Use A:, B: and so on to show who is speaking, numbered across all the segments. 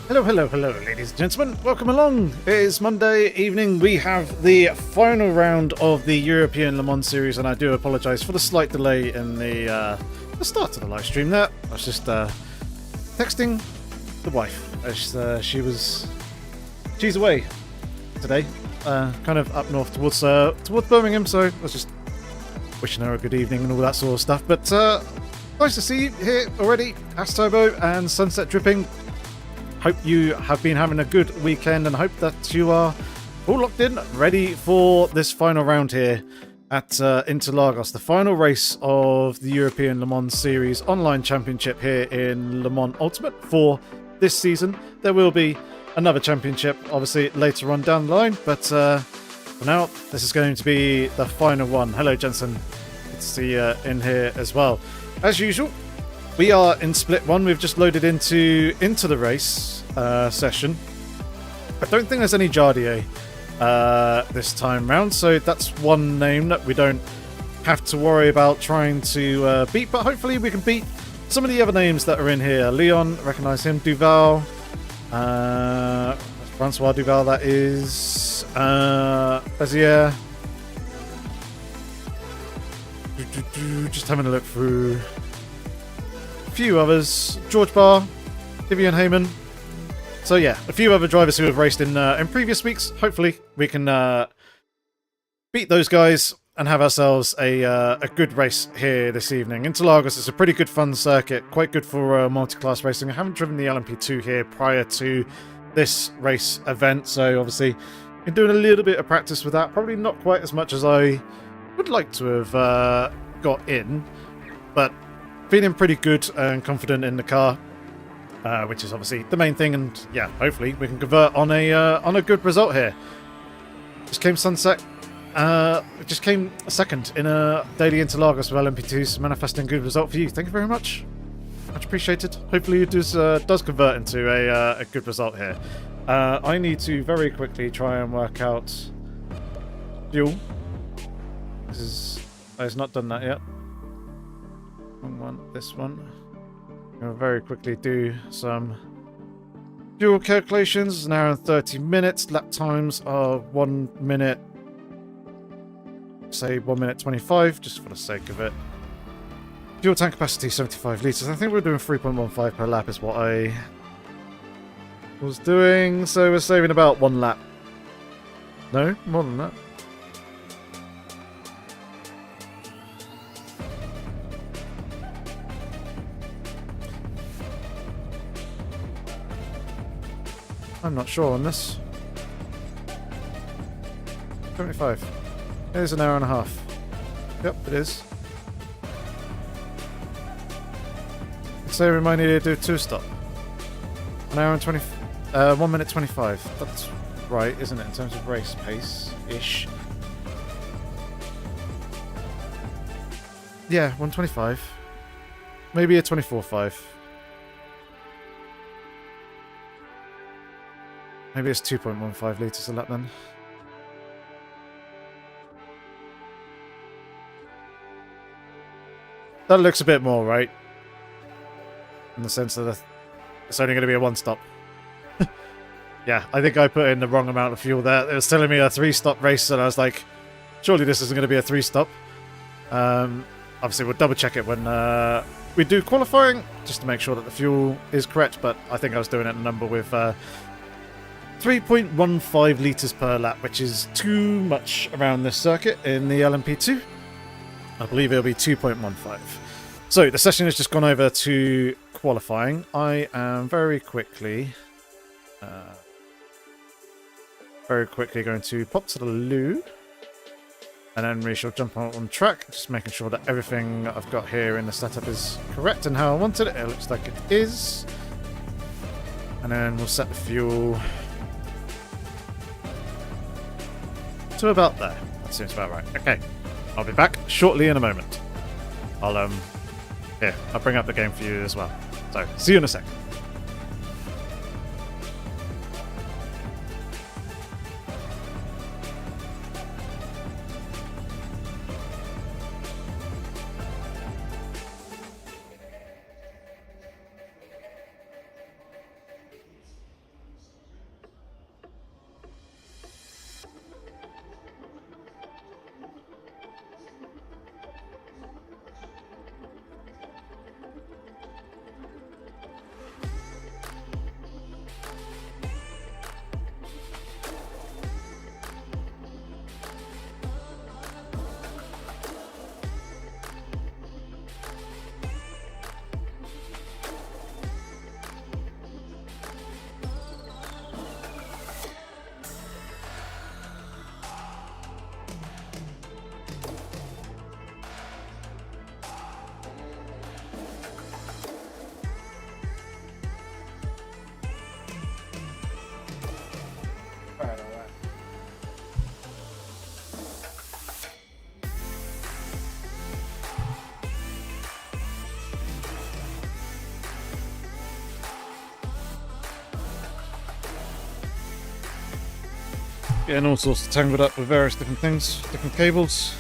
A: Hello, hello, hello, ladies and gentlemen. Welcome along. It is Monday evening. We have the final round of the European Le Mans Series, and I do apologise for the slight delay in the start of the live stream there. I was just texting the wife as she's away today, kind of up north towards Birmingham, so I was just wishing her a good evening and all that sort of stuff. But nice to see you here already, Asturbo and Sunset Dripping. Hope you have been having a good weekend and hope that you are all locked in, ready for this final round here at Interlagos, the final race of the European Le Mans Series Online Championship here in Le Mans Ultimate for this season. There will be another championship, obviously, later on down the line, but for now, this is going to be the final one. Hello, Jensen. Good to see you in here as well. As usual, we are in split one. We've just loaded into the race session. I don't think there's any Jardier this time round, so that's one name that we don't have to worry about trying to beat, but hopefully we can beat some of the other names that are in here. Leon, recognise him. Duval, Francois Duval, that is. Bezier. Just having a look through few others. George Barr, Vivian Heyman. So yeah, a few other drivers who have raced in previous weeks. Hopefully we can beat those guys and have ourselves a good race here this evening. Interlagos is a pretty good fun circuit, quite good for multi-class racing. I haven't driven the LMP2 here prior to this race event, so obviously been doing a little bit of practice with that. Probably not quite as much as I would like to have got in, but feeling pretty good and confident in the car, which is obviously the main thing. And yeah, hopefully we can convert on a good result here. Just came Sunset. Just came second in a daily Interlagos with LMP2s, manifesting good result for you. Thank you very much. Much appreciated. Hopefully it does convert into a good result here. I need to very quickly try and work out fuel. I've not done that yet. This one. I'm going to very quickly do some fuel calculations. An hour and 30 minutes. Lap times are 1 minute. Say 1 minute 25, just for the sake of it. Fuel tank capacity 75 litres. I think we're doing 3.15 per lap is what I was doing. So we're saving about 1 lap. No, more than that. I'm not sure on this. 75. It is an hour and a half. Yep, it is. So we might need to do a 2-stop. An hour and 20... 1 minute 25. That's right, isn't it, in terms of race pace-ish? Yeah, 125. Maybe a 24.5. Maybe it's 2.15 litres a lap then. That looks a bit more, right? In the sense that it's only going to be a 1-stop. Yeah, I think I put in the wrong amount of fuel there. It was telling me a 3-stop race, and I was like, surely this isn't going to be a 3-stop. Obviously, we'll double check it when we do qualifying, just to make sure that the fuel is correct, but I think I was doing it a number with 3.15 litres per lap, which is too much around this circuit in the LMP2. I believe it'll be 2.15. So the session has just gone over to qualifying. I am very quickly going to pop to the loo, and then we shall jump on track, just making sure that everything I've got here in the setup is correct and how I wanted it. It looks like it is. And then we'll set the fuel to about there. That seems about right. Okay. I'll be back shortly in a moment. I'll bring up the game for you as well. So, see you in a sec. Getting all sorts tangled up with various different things, different cables.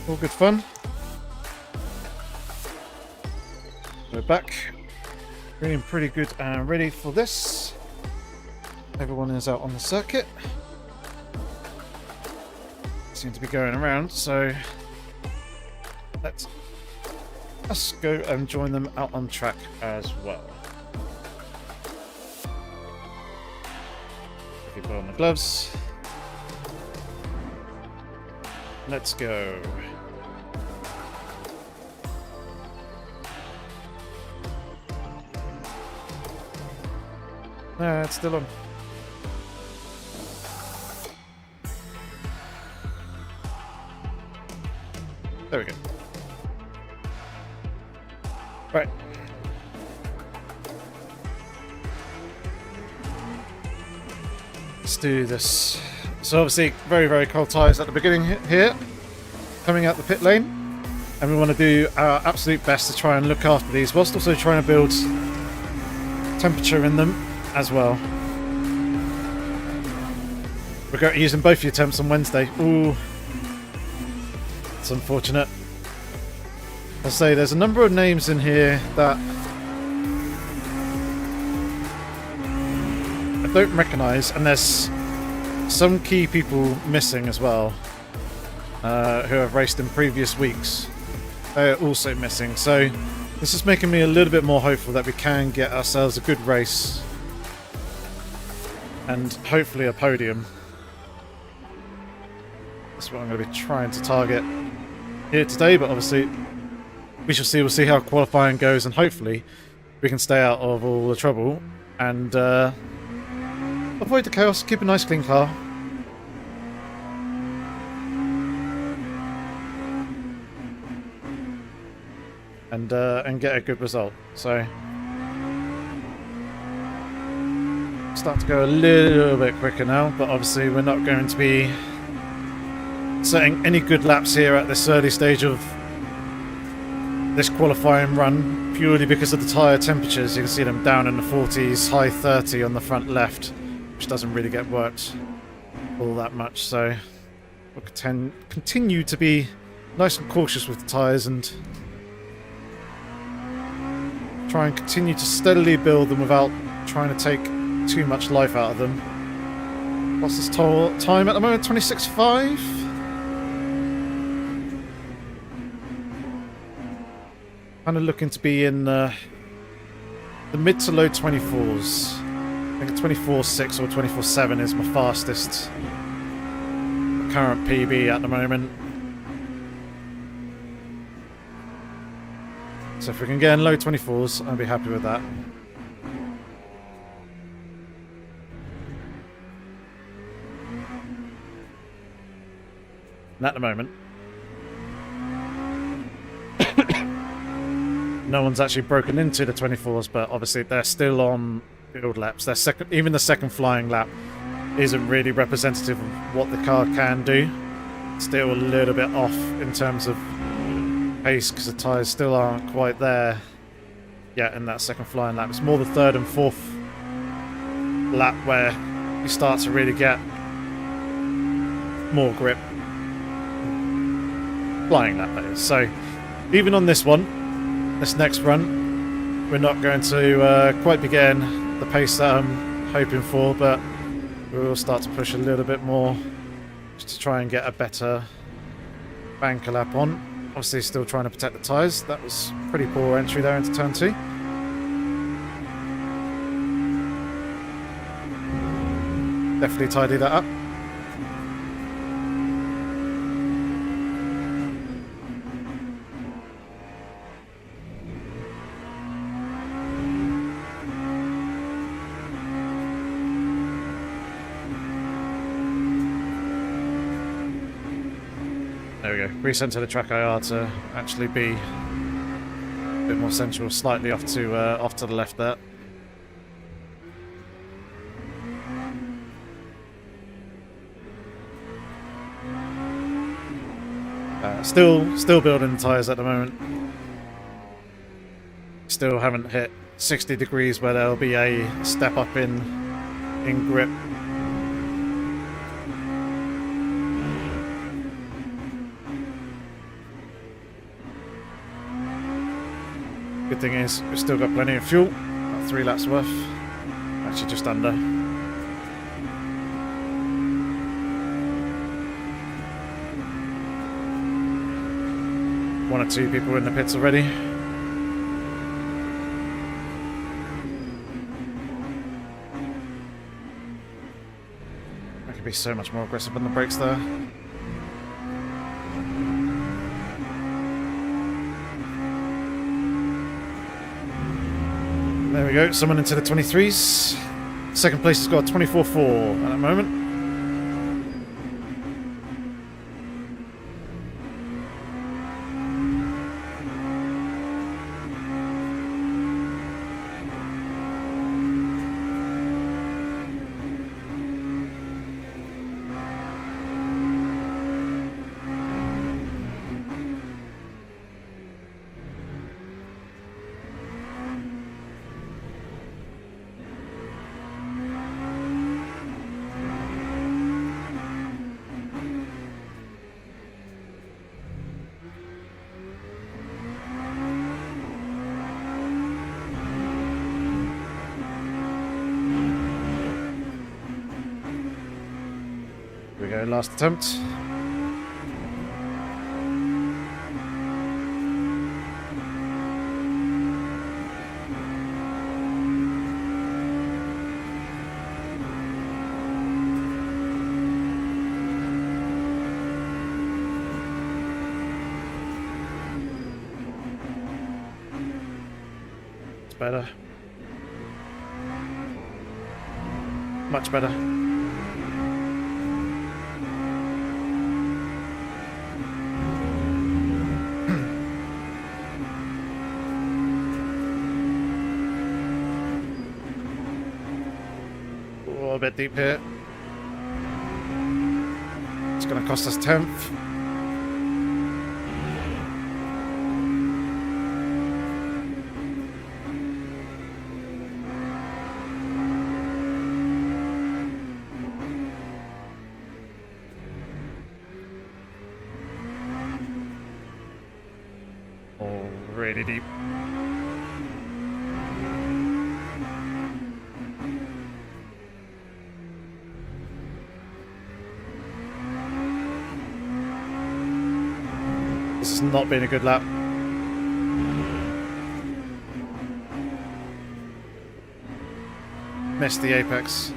A: All good fun. We're back. Feeling pretty good and ready for this. Everyone is out on the circuit. Seem to be going around, so let's go and join them out on track as well. Put on the gloves. Let's go. No, it's still on. There we go. Right. Let's do this. So obviously very, very cold tyres at the beginning here, coming out the pit lane, and we want to do our absolute best to try and look after these whilst also trying to build temperature in them as well. We're using both your temps on Wednesday. Ooh, it's unfortunate. I'll say there's a number of names in here that don't recognise, and there's some key people missing as well, who have raced in previous weeks. They're also missing, so this is making me a little bit more hopeful that we can get ourselves a good race and hopefully a podium. That's what I'm going to be trying to target here today, but obviously we shall see. We'll see how qualifying goes, and hopefully we can stay out of all the trouble and avoid the chaos, keep a nice clean car. And get a good result. So start to go a little bit quicker now, but obviously we're not going to be setting any good laps here at this early stage of this qualifying run, purely because of the tyre temperatures. You can see them down in the 40s, high 30 on the front left, which doesn't really get worked all that much, so we'll continue to be nice and cautious with the tyres and try and continue to steadily build them without trying to take too much life out of them. What's this time at the moment? 26.5? Kind of looking to be in the mid to low 24s. I think 24.6 or 24.7 is my fastest current PB at the moment. So if we can get in low 24s, I'll be happy with that. And at the moment, no one's actually broken into the 24s, but obviously they're still on field laps. Their second, even the second flying lap isn't really representative of what the car can do. Still a little bit off in terms of pace because the tyres still aren't quite there yet in that second flying lap. It's more the third and fourth lap where you start to really get more grip. Flying lap, that is. So even on this one, this next run, we're not going to quite be getting the pace that I'm hoping for, but we'll start to push a little bit more just to try and get a better banker lap on. Obviously still trying to protect the tyres. That was pretty poor entry there into turn 2. Definitely tidy that up. There we go. Recenter the track IR to actually be a bit more central, slightly off to the left there. Still building the tyres at the moment. Still haven't hit 60 degrees where there'll be a step up in grip. Good thing is, we've still got plenty of fuel. About 3 laps worth. Actually, just under. One or two people in the pits already. I could be so much more aggressive on the brakes there. There we go, someone into the 23s. Second place has got 24.4 at the moment. Here we go, last attempt. It's better. Much better. A bit deep here. It's going to cost us 10th. Oh, really deep. This has not been a good lap. Missed the apex.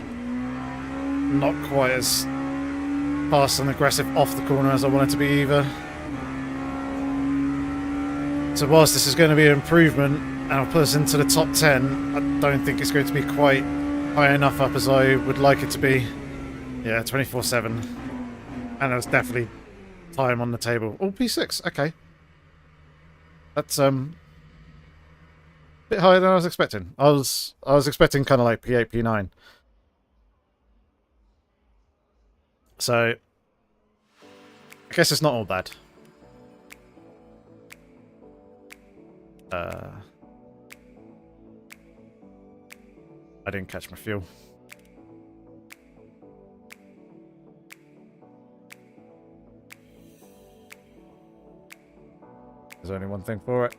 A: Not quite as fast and aggressive off the corner as I wanted to be either. So whilst this is going to be an improvement and I'll put us into the top 10, I don't think it's going to be quite high enough up as I would like it to be. Yeah, 24/7. And it was definitely time on the table. Oh, P6. Okay. That's a bit higher than I was expecting. I was expecting kind of like P8, P9. So I guess it's not all bad. I didn't catch my fuel. There's only one thing for it.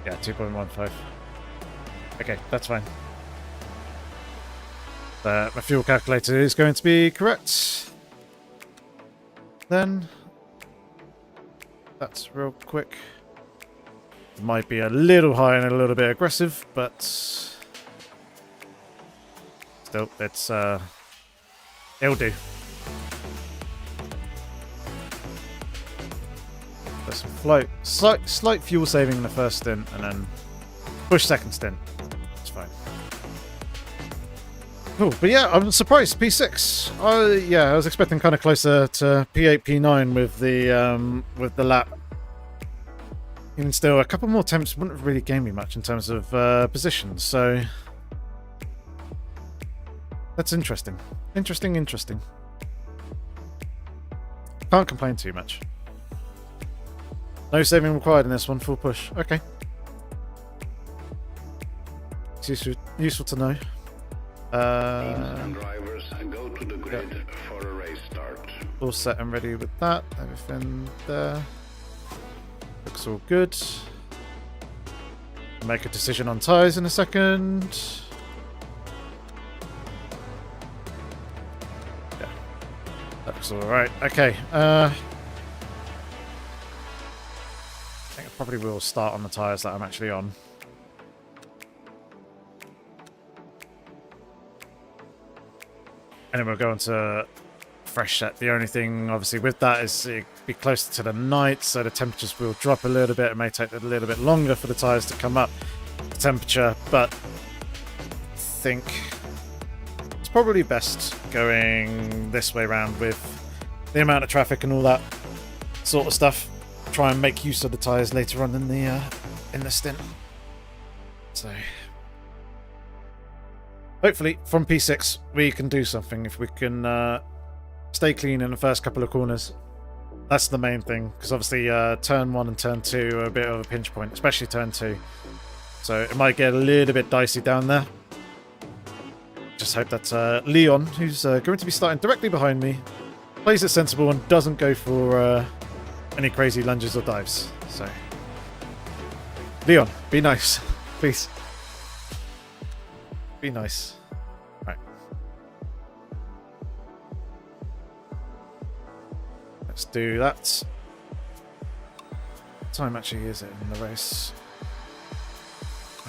A: Yeah, 2.15. Okay, that's fine. My fuel calculator is going to be correct. Then that's real quick. It might be a little high and a little bit aggressive, but still, it's it'll do. There's some float, slight fuel saving in the first stint, and then push second stint. It's fine. Cool, but yeah, I'm surprised. P6. Yeah, I was expecting kind of closer to P8, P9 with the lap. Even still, a couple more attempts wouldn't really gain me much in terms of positions. So that's interesting. Interesting. Can't complain too much. No saving required in this one, full push. Okay. It's useful to know.
B: Drivers go to the grid for a race start.
A: All set and ready with that. Everything there. Looks all good. Make a decision on tyres in a second. Yeah. Looks alright. Okay. I think I probably will start on the tyres that I'm actually on. And then we'll go into fresh set. The only thing, obviously, with that is it be closer to the night, so the temperatures will drop a little bit. It may take a little bit longer for the tyres to come up the temperature, but I think it's probably best going this way around with the amount of traffic and all that sort of stuff. Try and make use of the tyres later on in the stint. So hopefully from P6 we can do something if we can stay clean in the first couple of corners. That's the main thing, because obviously turn 1 and turn 2 are a bit of a pinch point, especially turn 2. So it might get a little bit dicey down there. Just hope that Leon, who's going to be starting directly behind me, plays it sensible and doesn't go for any crazy lunges or dives. So Leon, be nice, please. Be nice. Right. Let's do that. What time actually is it in the race?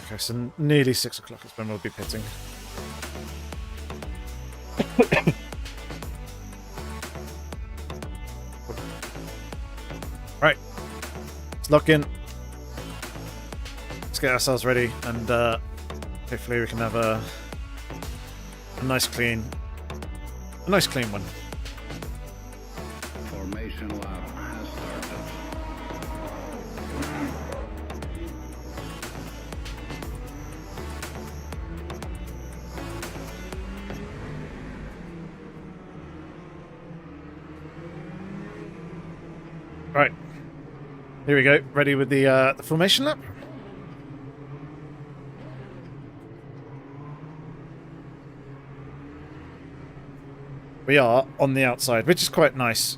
A: Okay, so nearly 6 o'clock is when we'll be pitting. Right. Let's lock in. Let's get ourselves ready and hopefully we can have a nice clean one.
B: Formation lap has started.
A: Right. Here we go. Ready with the formation lap. We are on the outside, which is quite nice.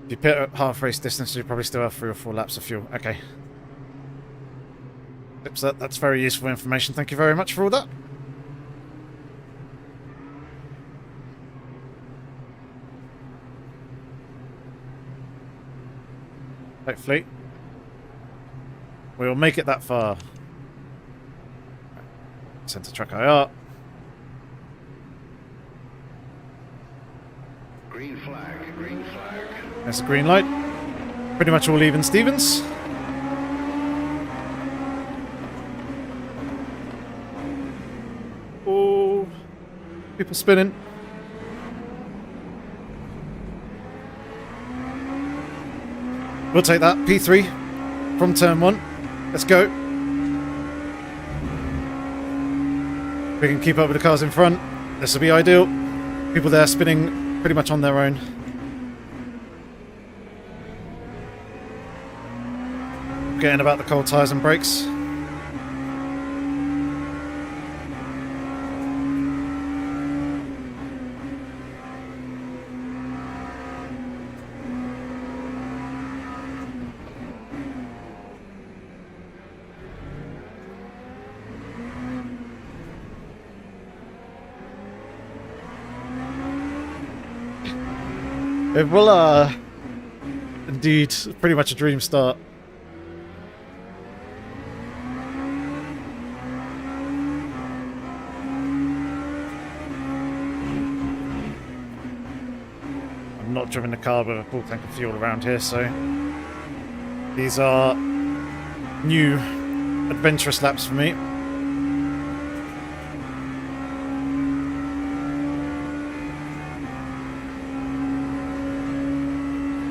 A: If you pit at half race distance, you probably still have 3 or 4 laps of fuel. Okay. So that's very useful information. Thank you very much for all that. Hopefully we'll make it that far. Center track IR.
B: Green flag, green flag.
A: There's a green light. Pretty much all even Stevens. Oh, people spinning. We'll take that. P3 from turn 1. Let's go. We can keep up with the cars in front. This will be ideal. People there spinning pretty much on their own. Getting about the cold tyres and brakes. It will, indeed, pretty much a dream start. I'm not driven the car with a full tank of fuel around here, so these are new adventurous laps for me.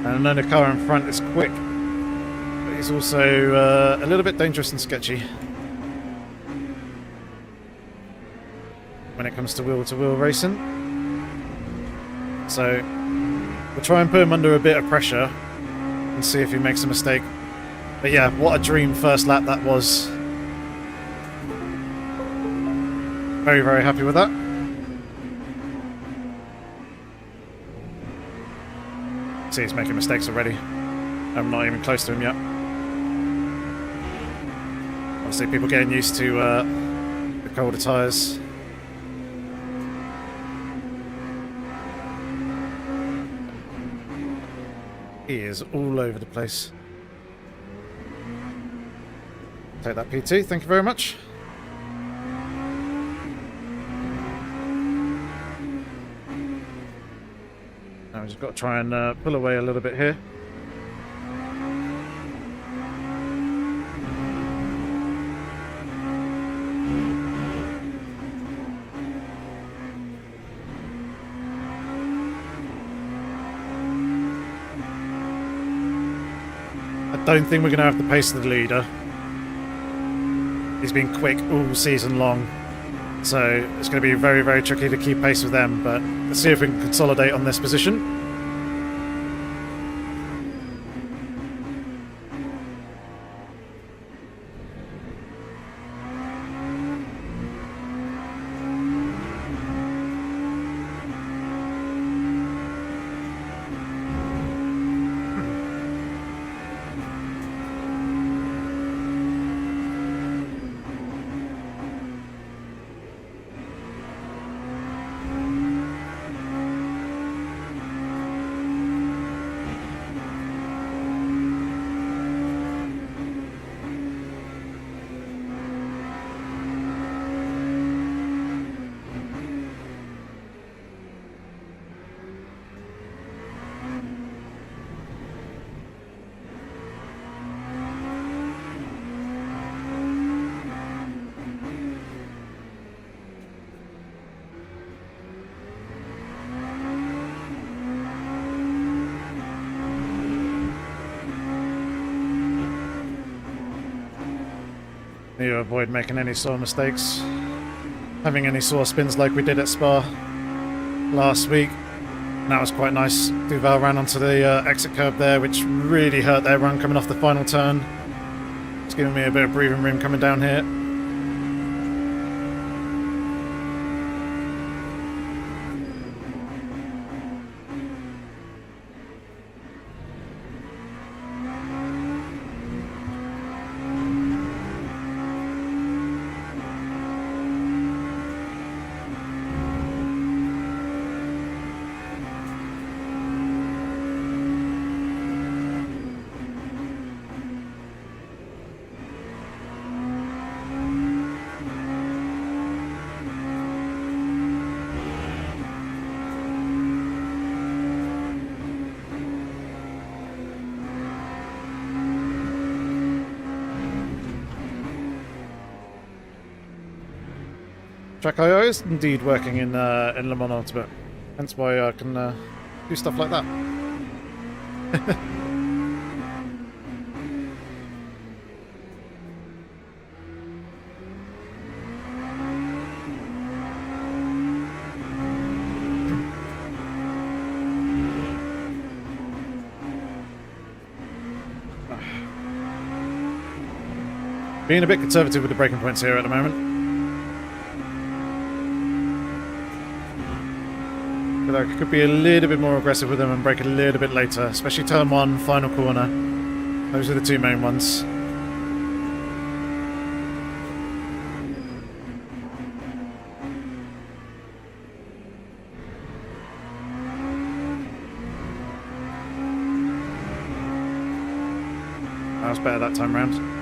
A: And I know the car in front is quick, but he's also a little bit dangerous and sketchy when it comes to wheel-to-wheel racing. So we'll try and put him under a bit of pressure and see if he makes a mistake. But yeah, what a dream first lap that was. Very, very happy with that. See, he's making mistakes already. I'm not even close to him yet. Obviously, people getting used to the colder tyres. He is all over the place. Take that P2, thank you very much. Now we've just got to try and pull away a little bit here. I don't think we're going to have the pace of the leader. He's been quick all season long, so it's going to be very, very tricky to keep pace with them, but let's see if we can consolidate on this position. Need to avoid making any sore mistakes. Having any sore spins like we did at Spa last week. And that was quite nice. Duval ran onto the exit curb there, which really hurt their run coming off the final turn. It's giving me a bit of breathing room coming down here. Track IO is indeed working in Le Mans Ultimate, hence why I can do stuff like that. Being a bit conservative with the braking points here at the moment. I could be a little bit more aggressive with them and brake a little bit later, especially turn 1, final corner. Those are the two main ones. That was better that time round.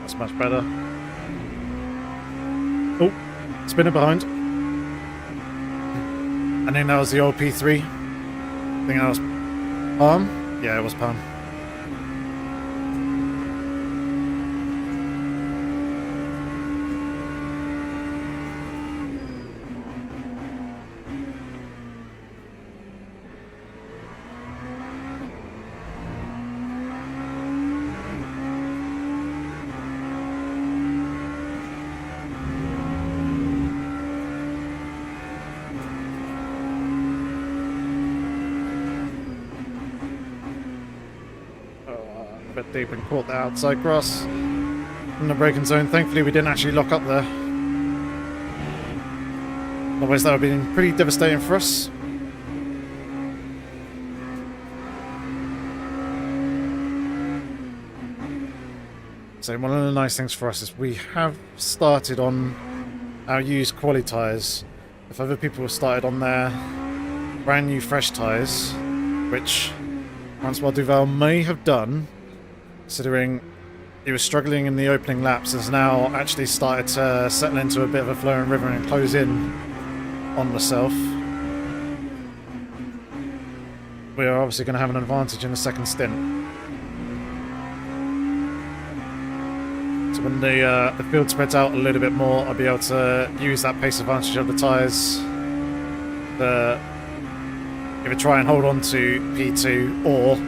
A: That's much better. Oh, spinner behind. I think that was the old P3. I think that was Palm. Yeah, it was Palm. Bit deep and caught the outside grass in the braking zone. Thankfully we didn't actually lock up there. Otherwise that would have been pretty devastating for us. So one of the nice things for us is we have started on our used quali tyres. If other people have started on their brand new fresh tyres, which Francois Duval may have done, considering he was struggling in the opening laps, has now actually started to settle into a bit of a flowing river and close in on myself. We are obviously going to have an advantage in the second stint. So when the field spreads out a little bit more, I'll be able to use that pace advantage of the tyres to either try and hold on to P2 or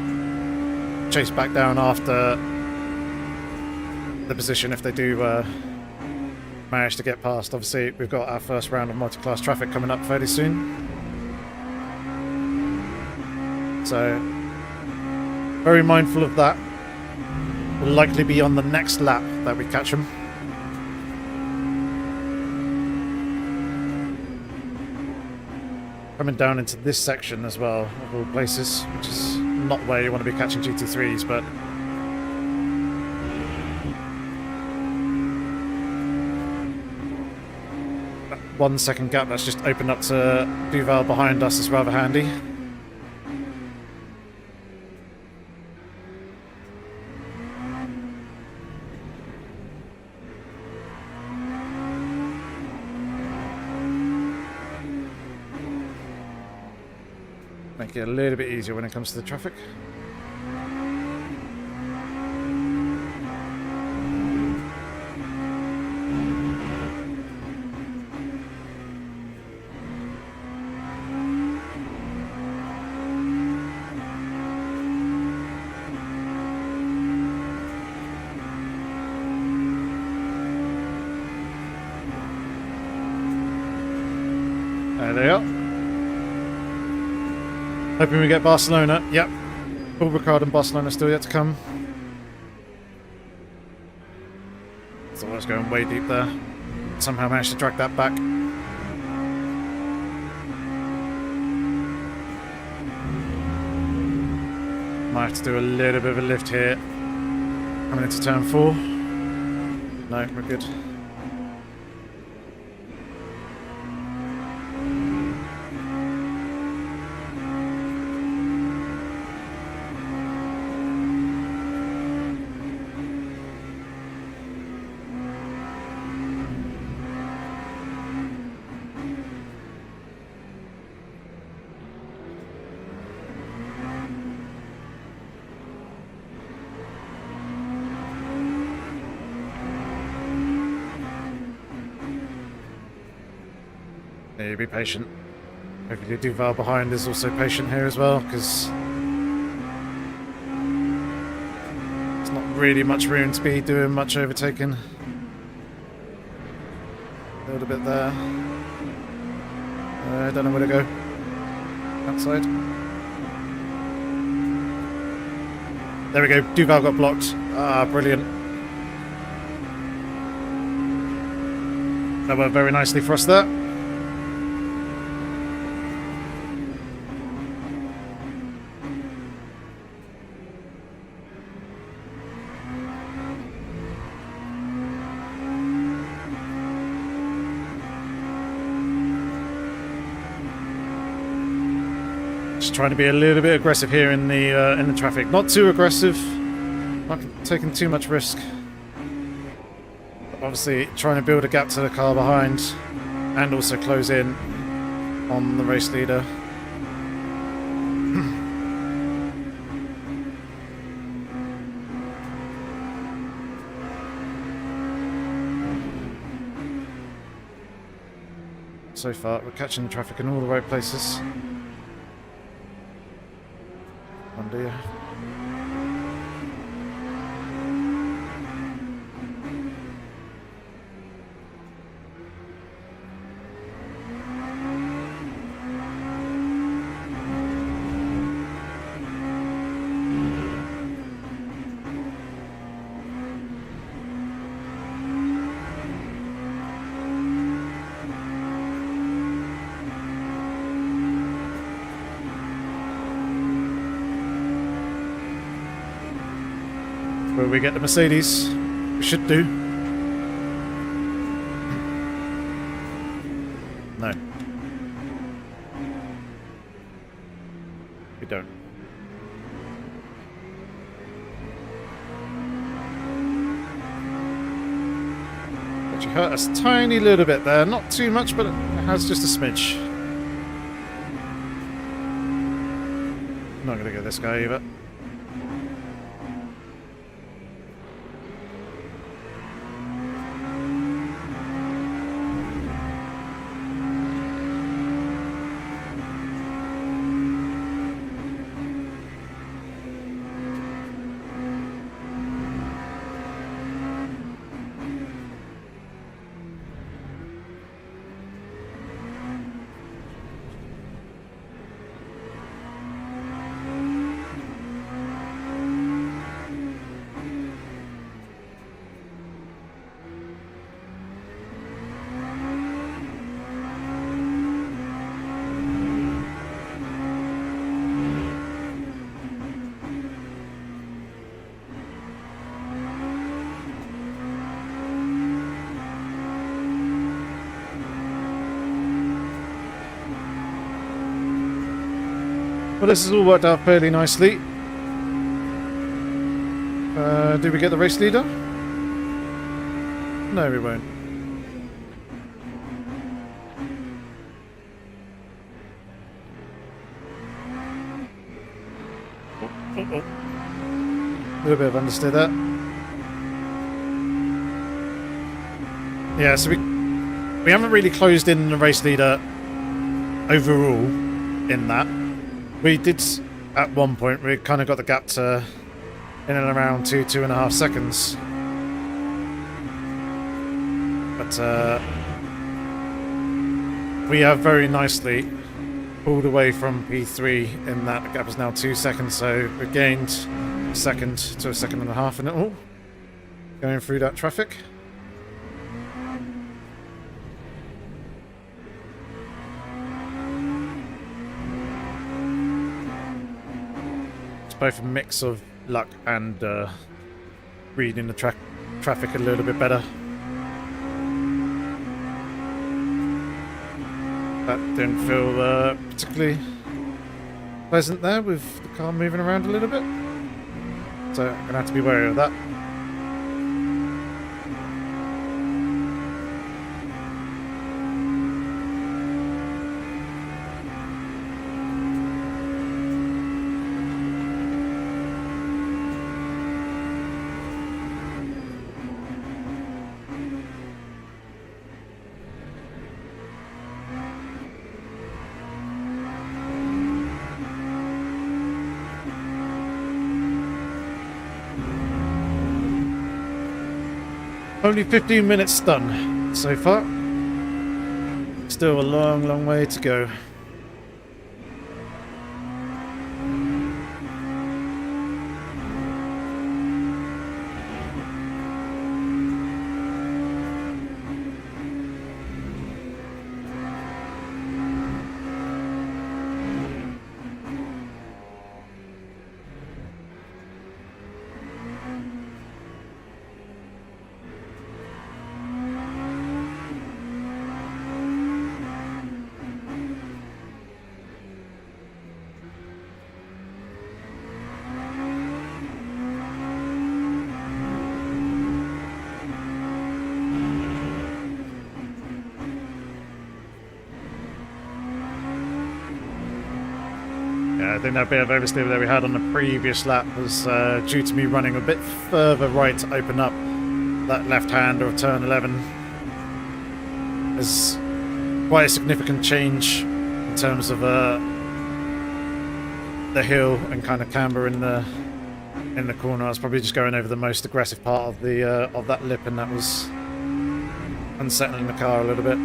A: chase back down after the position if they do manage to get past. Obviously we've got our first round of multi-class traffic coming up fairly soon, so very mindful of that. Will likely be on the next lap that we catch them. Coming down into this section as well, of all places, which is not where you want to be catching GT3s, but that 1 second gap that's just opened up to Duval behind us is rather handy. Make it a little bit easier when it comes to the traffic. There they are. Hoping we get Barcelona. Yep. Pulbricard and Barcelona still yet to come. Thought I was going way deep there. Somehow managed to drag that back. Might have to do a little bit of a lift here. Coming into turn 4. No, we're good. Yeah, be patient. Hopefully Duval behind is also patient here as well, because there's not really much room to be doing much overtaking. A little bit there. I don't know where to go. Outside. There we go. Duval got blocked. Ah, brilliant. That worked very nicely for us there. Just trying to be a little bit aggressive here in the traffic. Not too aggressive. Not taking too much risk. obviously trying to build a gap to the car behind and also close in on the race leader. So far, we're catching the traffic in all the right places. Oh dear. Will we get the Mercedes? We should do. No. We don't. Which hurt us a tiny little bit there. Not too much, but it has just a smidge. Not going to get this guy either. Well, this has all worked out fairly nicely. Did we get the race leader? No, we won't. A little bit of understeer there. Yeah, so we haven't really closed in the race leader overall in that. We did, at one point, we kind of got the gap to in and around 2.5 seconds. But we have very nicely pulled away from P3 in that the gap is now 2 seconds, so we gained a second to a second and a half in it all, going through that traffic. Both a mix of luck and reading the traffic a little bit better. That didn't feel particularly pleasant there with the car moving around a little bit. So I'm going to have to be wary of that. Only 15 minutes done so far. Still a long, long way to go. think that bit of oversteer that we had on the previous lap was due to me running a bit further right to open up that left-hander of turn 11. There's quite a significant change in terms of the hill and kind of camber in the corner. I was probably just going over the most aggressive part of the of that lip, and that was unsettling the car a little bit.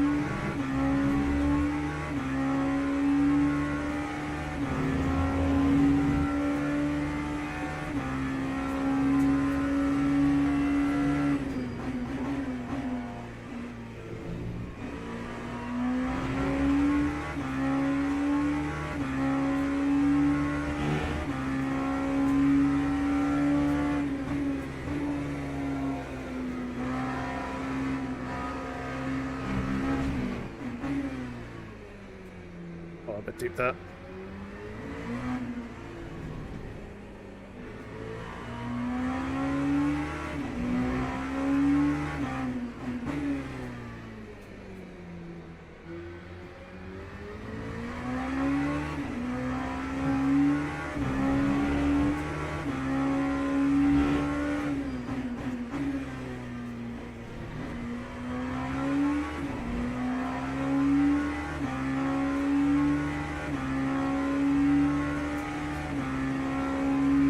A: Deep that.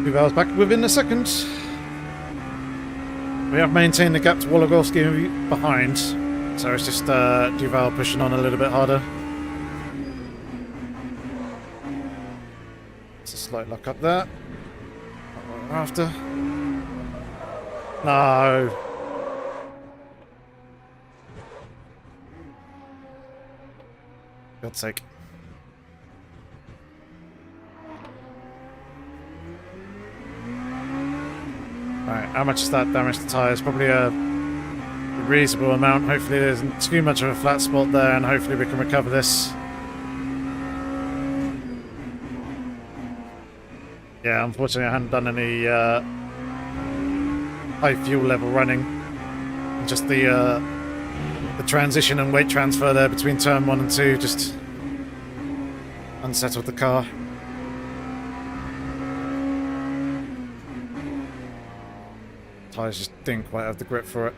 A: Duval's back within a second. We have maintained the gap to Wologowski behind, so it's just Duval pushing on a little bit harder. It's a slight lock up there. Not what we're after. No. God's sake. Right, how much is that damage to tyres? Probably a reasonable amount. Hopefully there isn't too much of a flat spot there, and hopefully we can recover this. Yeah, unfortunately I hadn't done any high fuel level running. Just the transition and weight transfer there between turn 1 and 2 just unsettled the car. Tyres just didn't quite have the grip for it.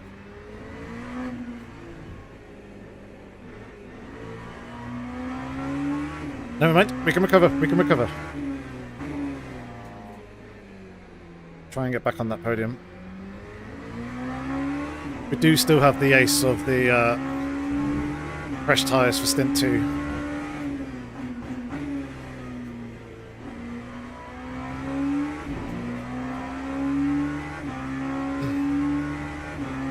A: Never mind, we can recover, we can recover. Try and get back on that podium. We do still have the ace of the fresh tyres for stint 2.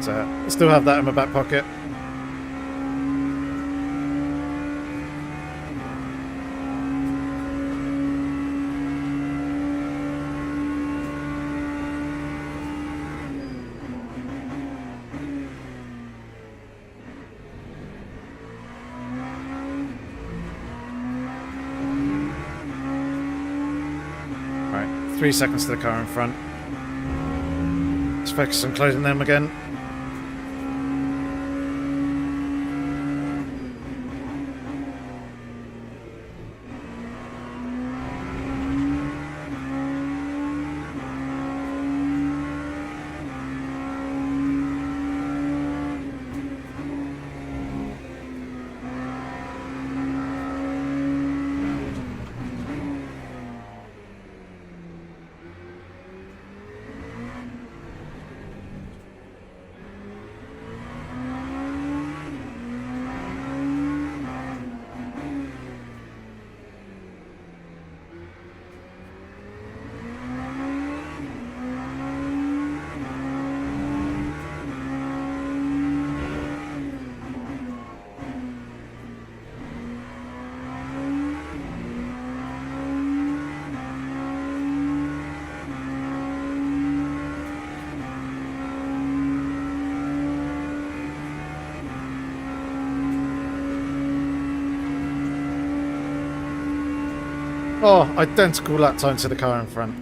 A: I still have that in my back pocket. Alright, 3 seconds to the car in front. Let's focus on closing them again. Oh, identical lap time to the car in front.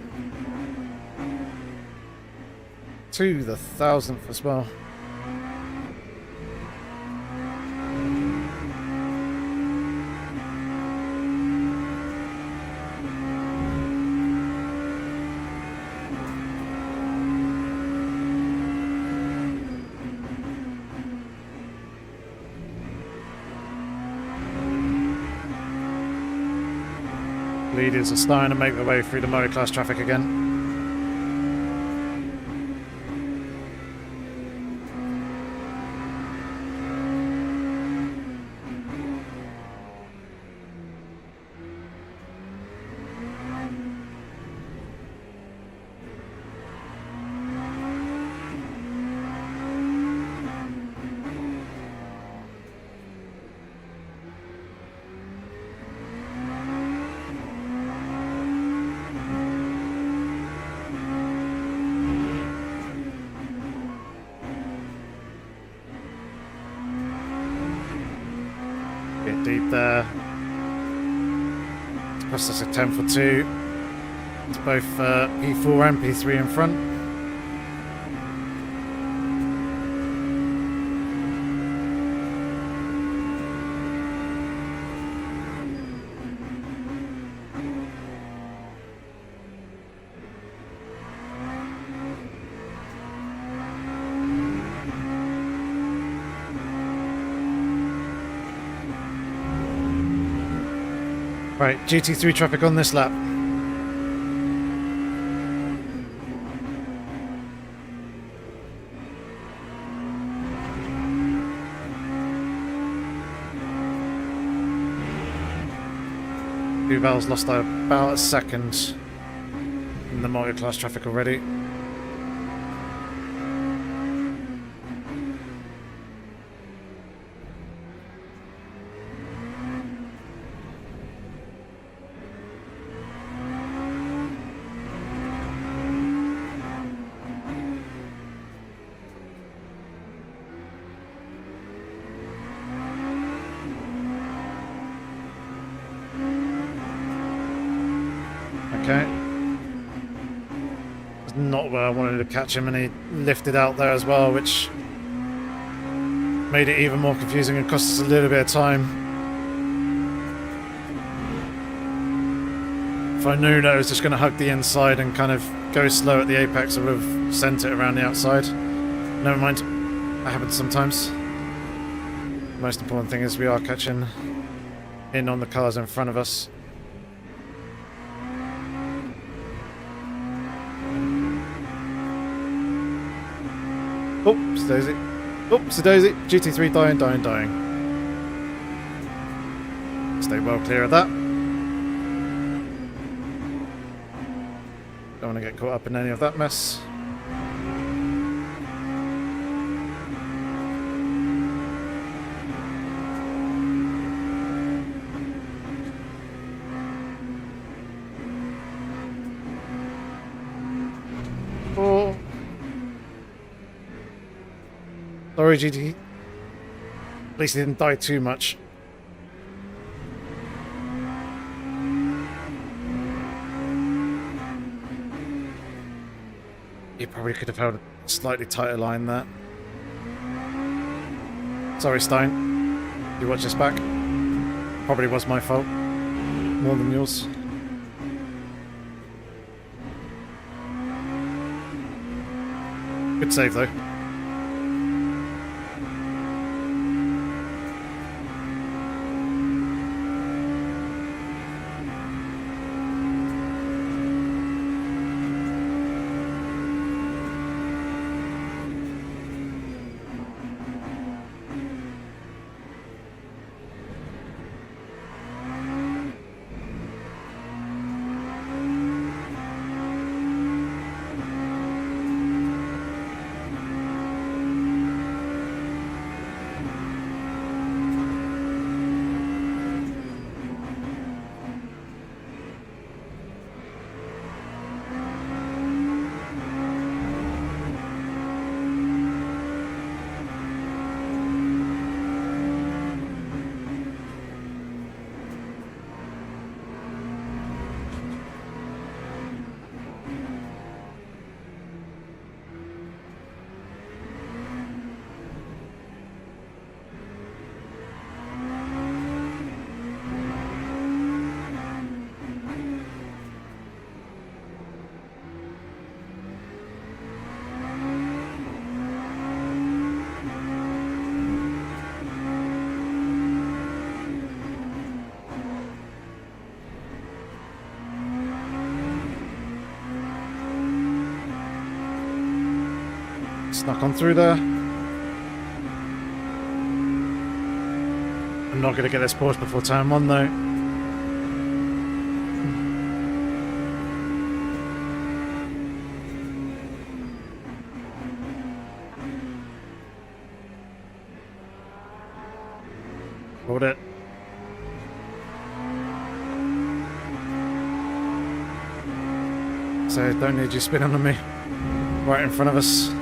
A: To the 1,000th as well. Leaders are starting to make their way through the motorclass traffic again. Bit deep there. It's cost us a 10 for 2. It's both P4 and P3 in front. Right, GT3 traffic on this lap. Duval's lost about a second in the multi-class traffic already. Okay. It's not where I wanted to catch him, and he lifted out there as well, which made it even more confusing and cost us a little bit of time. If I knew that it was just going to hug the inside and kind of go slow at the apex, I would have sent it around the outside. Never mind. That happens sometimes. The most important thing is we are catching in on the cars in front of us. Oops, daisy. Oops, daisy. GT3 dying. Stay well clear of that. Don't want to get caught up in any of that mess. Sorry, GT. At least he didn't die too much. He probably could have held a slightly tighter line there. Sorry, Stein. You watch this back. Probably was my fault. More than yours. Good save, though. Snuck on through there. I'm not going to get this Porsche before turn 1 though. Hold it. So don't need you spinning on me. Right in front of us.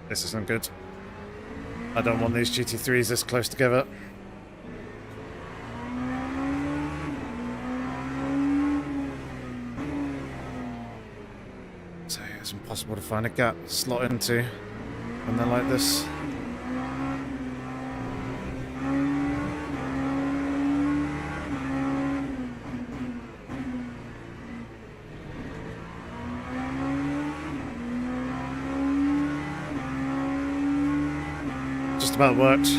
A: This isn't good. I don't want these GT3s this close together. So it's impossible to find a gap to slot into when they're like this. Just about worked.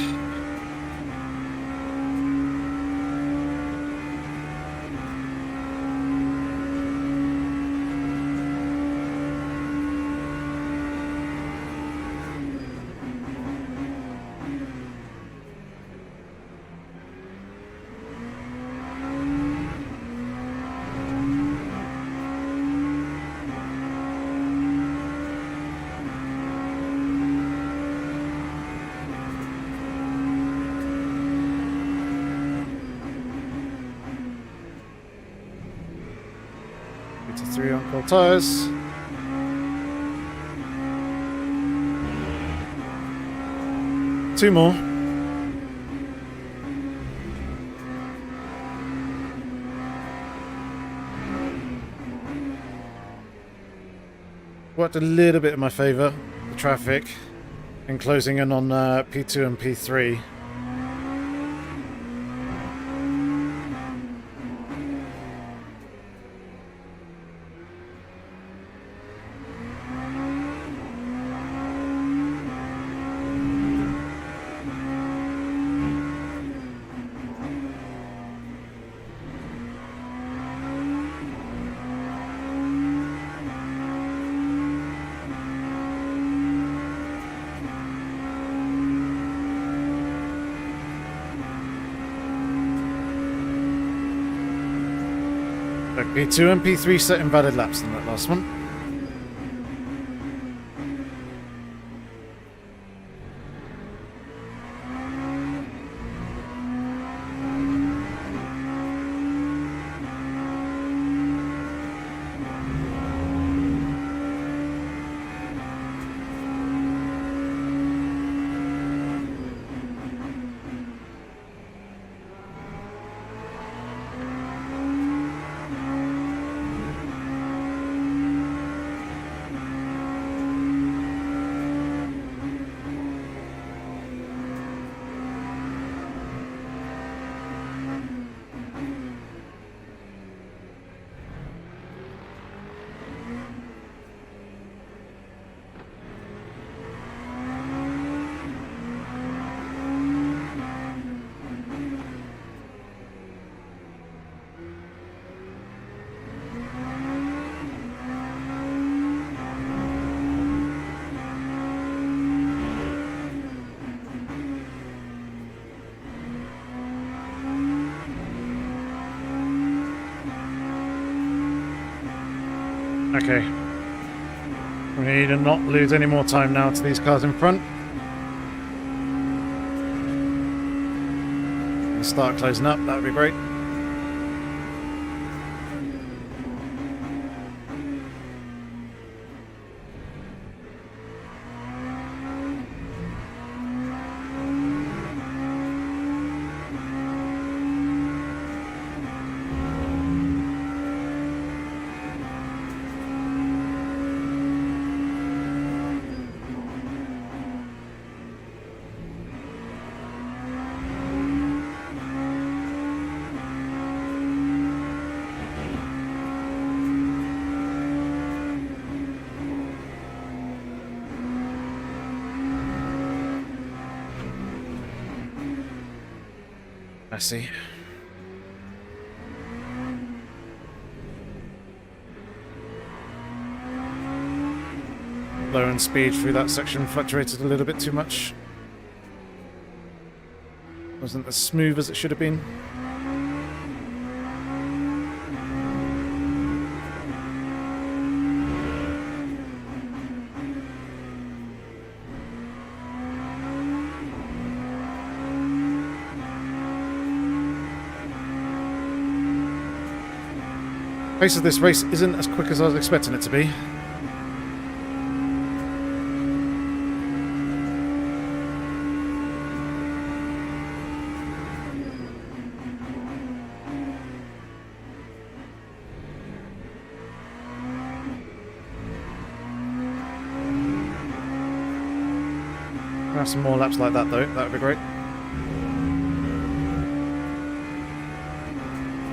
A: Three on-call tires. Two more. Worked a little bit in my favour, the traffic, and closing in on P2 and P3. P2 and P3 set invalid laps in that last one. Okay. We need to not lose any more time now to these cars in front. And start closing up, that would be great. Messy. Low in speed through that section fluctuated a little bit too much. Wasn't as smooth as it should have been. Pace of this race isn't as quick as I was expecting it to be. Have some more laps like that though, that would be great.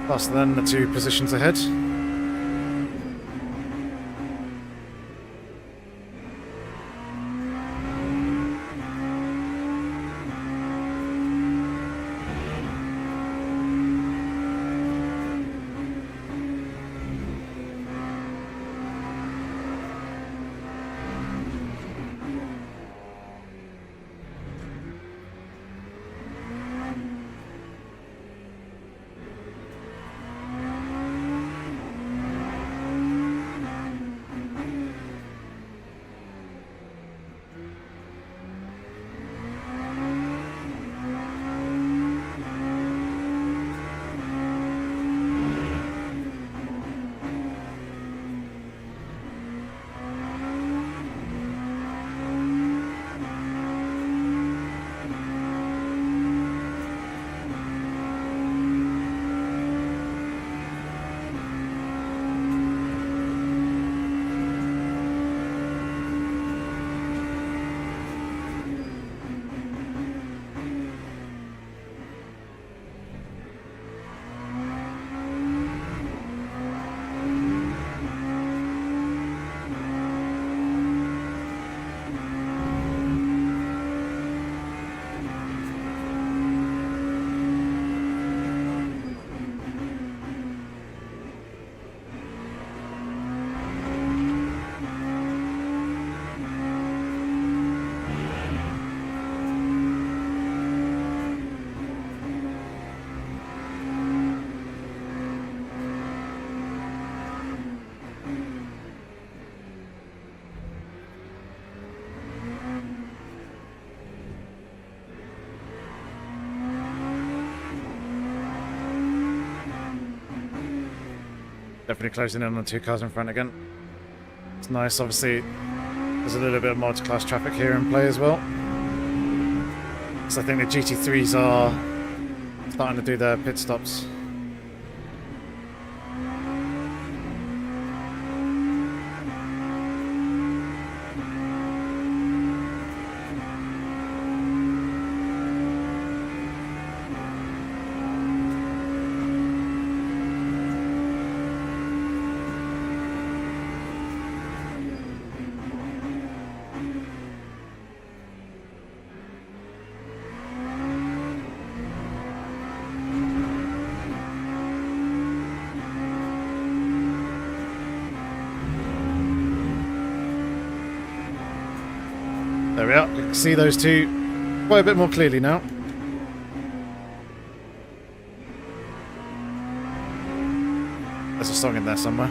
A: Faster than the 2 positions ahead. Definitely closing in on the 2 cars in front again. It's nice, obviously there's a little bit of multi-class traffic here in play as well. So I think the GT3s are starting to do their pit stops. There we are. You can see those two quite a bit more clearly now. There's a song in there somewhere.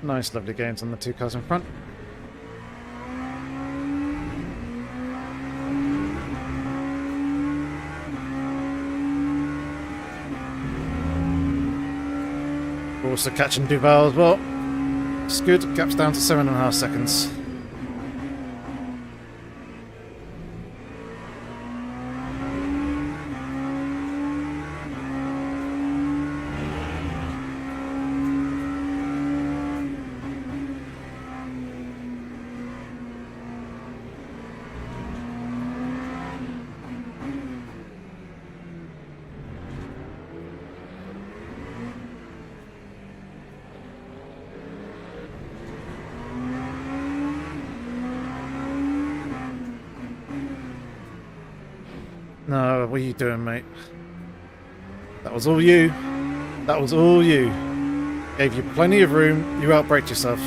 A: Nice, lovely gains on the two cars in front. We're also catching Duval as well. It's good. Gap's down to 7.5 seconds. No, what are you doing, mate? That was all you. That was all you. Gave you plenty of room. You outbraked yourself.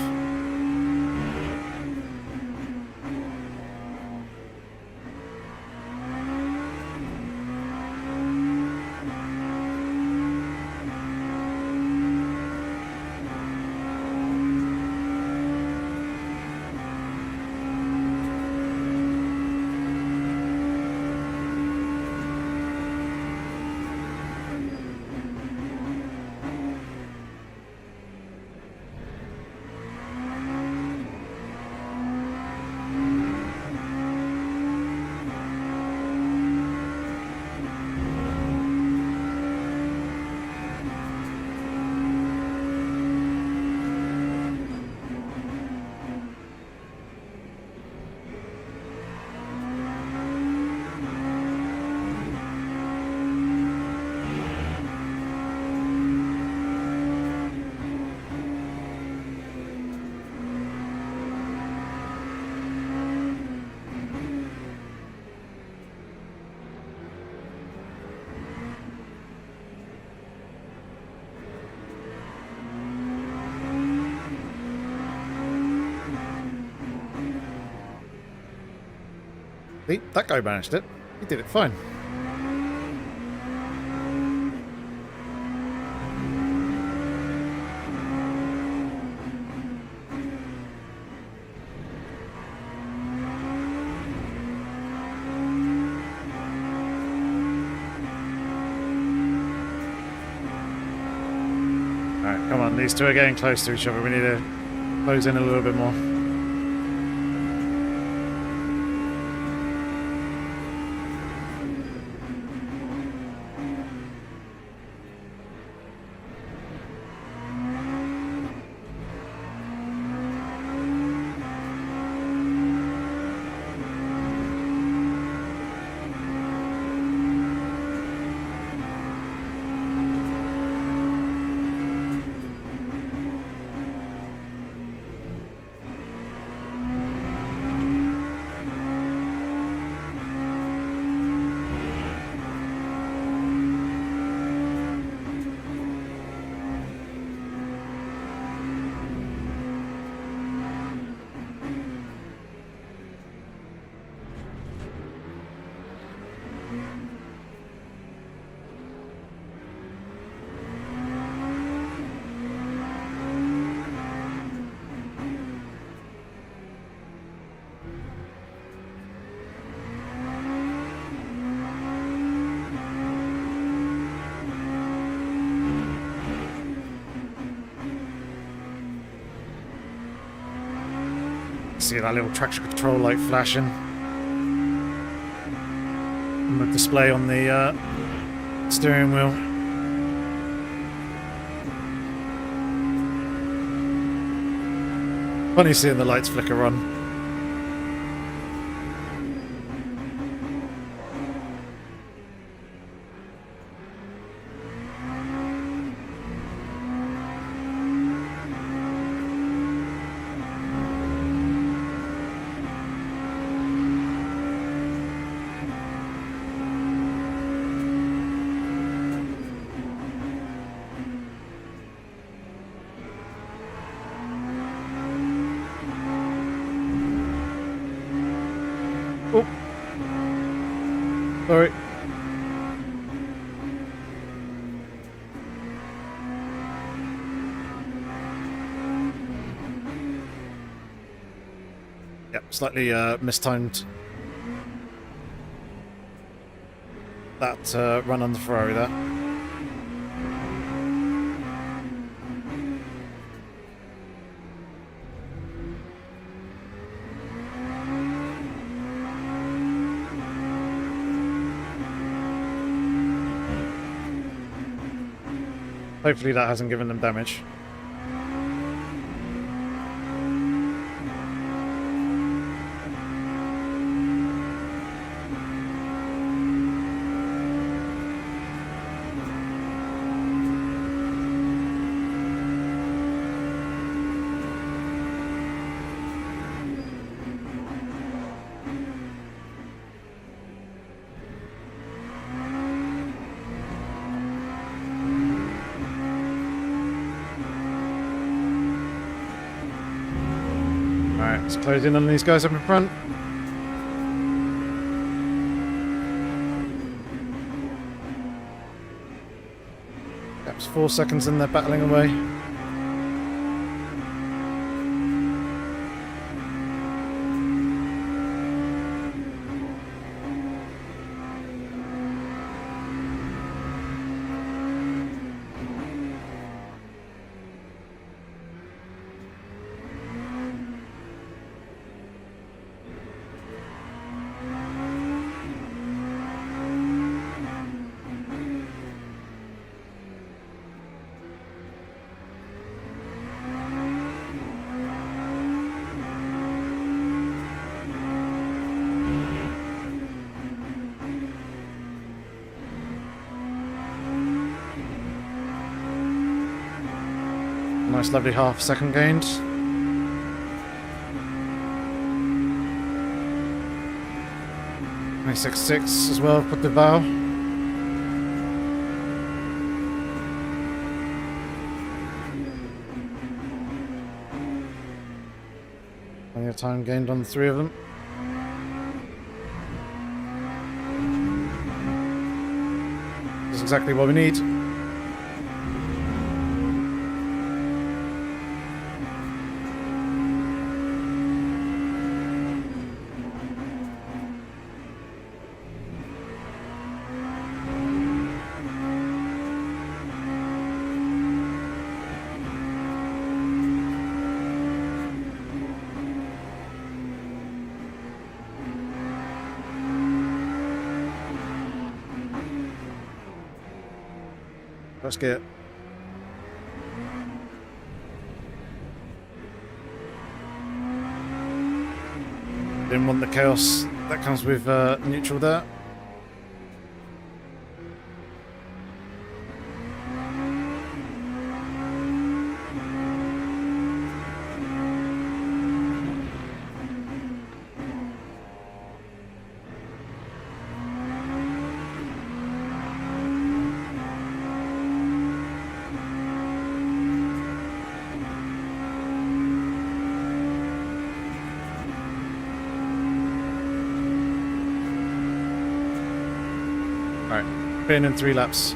A: See, that guy managed it. He did it fine. Alright, come on. These two are getting close to each other. We need to close in a little bit more. See that little traction control light flashing on the display on the steering wheel. Funny seeing the lights flicker on. Oh, sorry. slightly mistimed that run on the Ferrari there. Hopefully that hasn't given them damage. Alright, let's close in on these guys up in front. Perhaps 4 seconds and they're battling away. Nice lovely half second gained. .26.6 as well for the bow. Plenty of time gained on the 3 of them. That's exactly what we need. Let's get didn't want the chaos that comes with neutral there. Alright, been in 3 laps.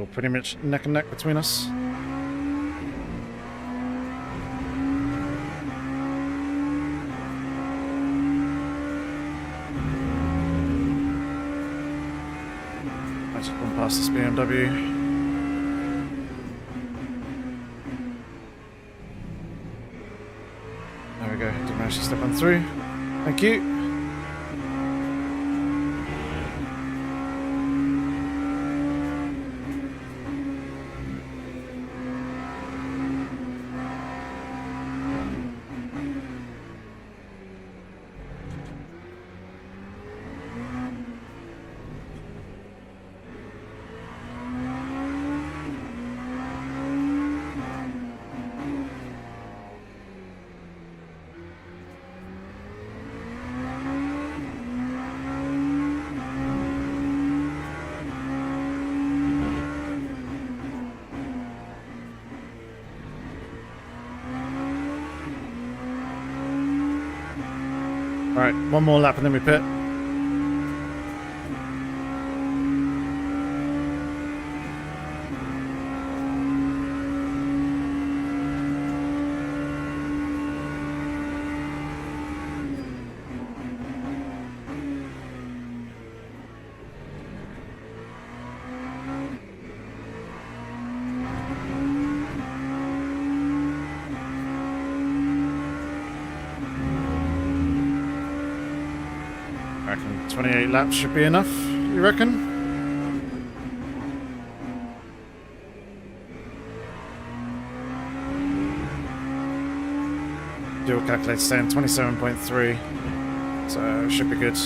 A: We're pretty much neck and neck between us. I just gone past this BMW. There we go. Did manage to step on through. Thank you. Alright, one more lap and then we pit. I reckon 28 laps should be enough, you reckon? Dual calculator saying 27.3, so it should be good.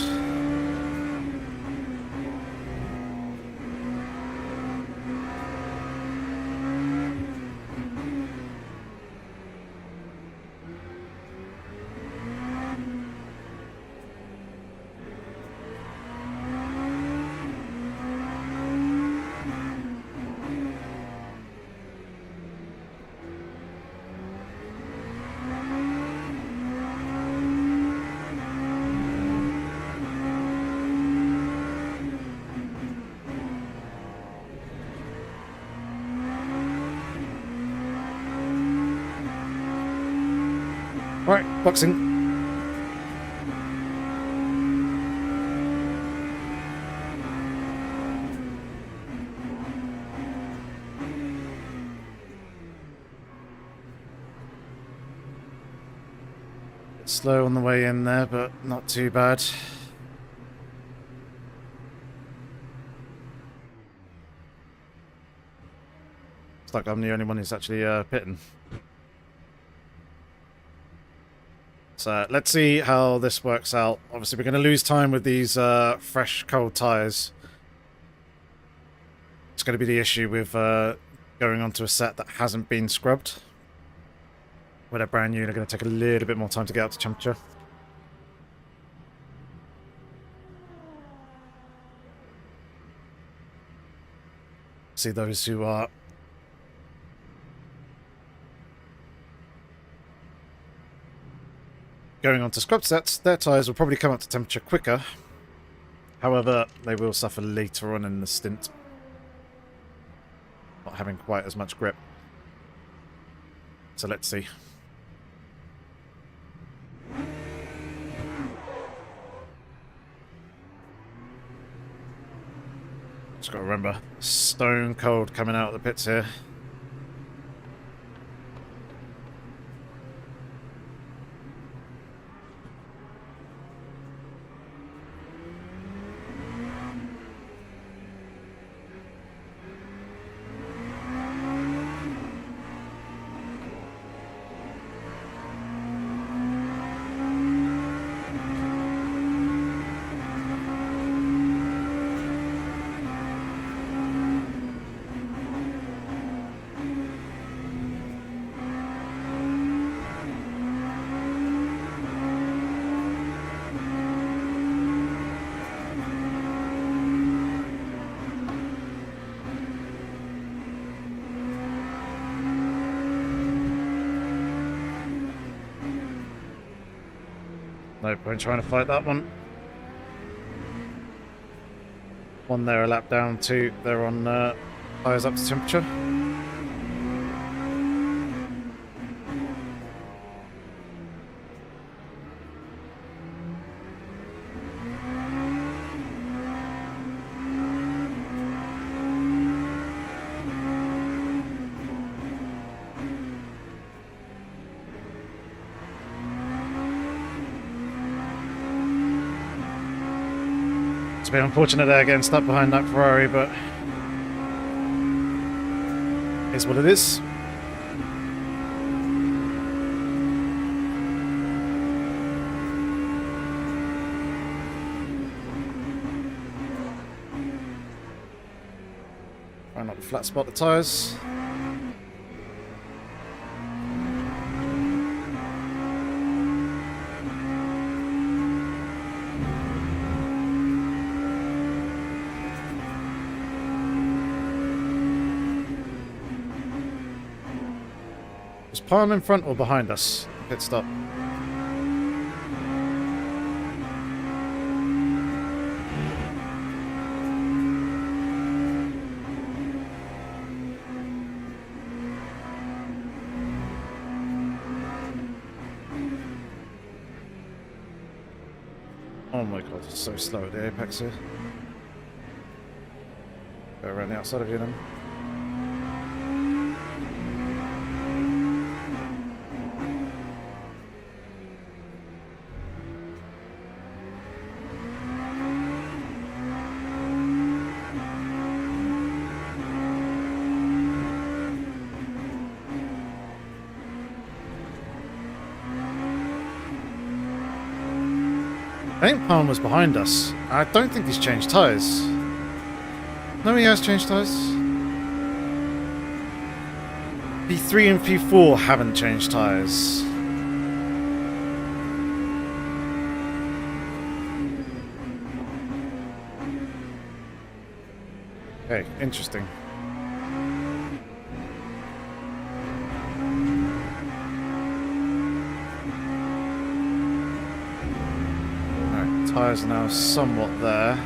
A: Right, boxing. Bit slow on the way in there, but not too bad. It's like I'm the only one who's actually pitting. So let's see how this works out. Obviously, we're going to lose time with these fresh, cold tyres. It's going to be the issue with going onto a set that hasn't been scrubbed. Where they're brand new, they're going to take a little bit more time to get up to temperature. See those who are going on to scrub sets, their tyres will probably come up to temperature quicker. However, they will suffer later on in the stint. Not having quite as much grip. So let's see. Just got to remember, stone cold coming out of the pits here. No point trying to fight that one. One there, a lap down, two. They're on Tyres up to temperature. It's a bit unfortunate there getting stuck behind that Ferrari, but it's what it is. Try not to flat spot the tyres. Was Palm in front or behind us? Pit stop. Oh my god, it's so slow at the apex here. Go around the outside of you then. I think Palm was behind us. I don't think he's changed tyres. No, he has changed tyres. P3 and P4 haven't changed tyres. Okay, interesting. Tyres are now somewhat there.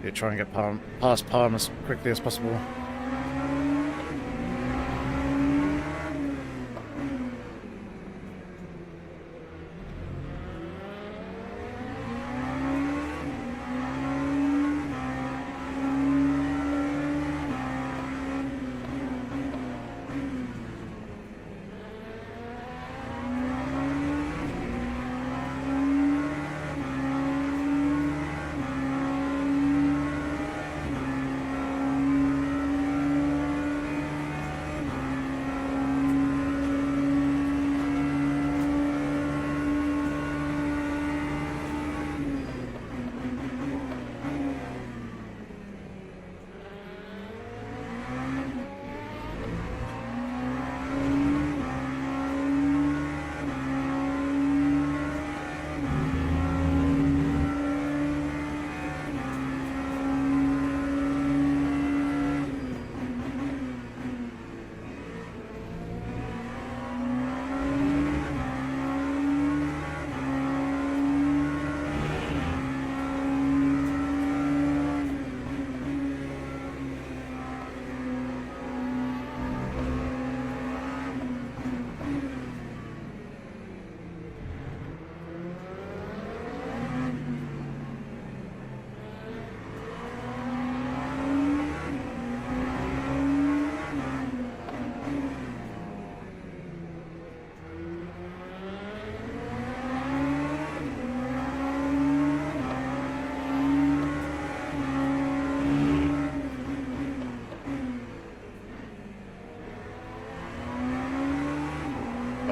A: You try and get past Palm as quickly as possible.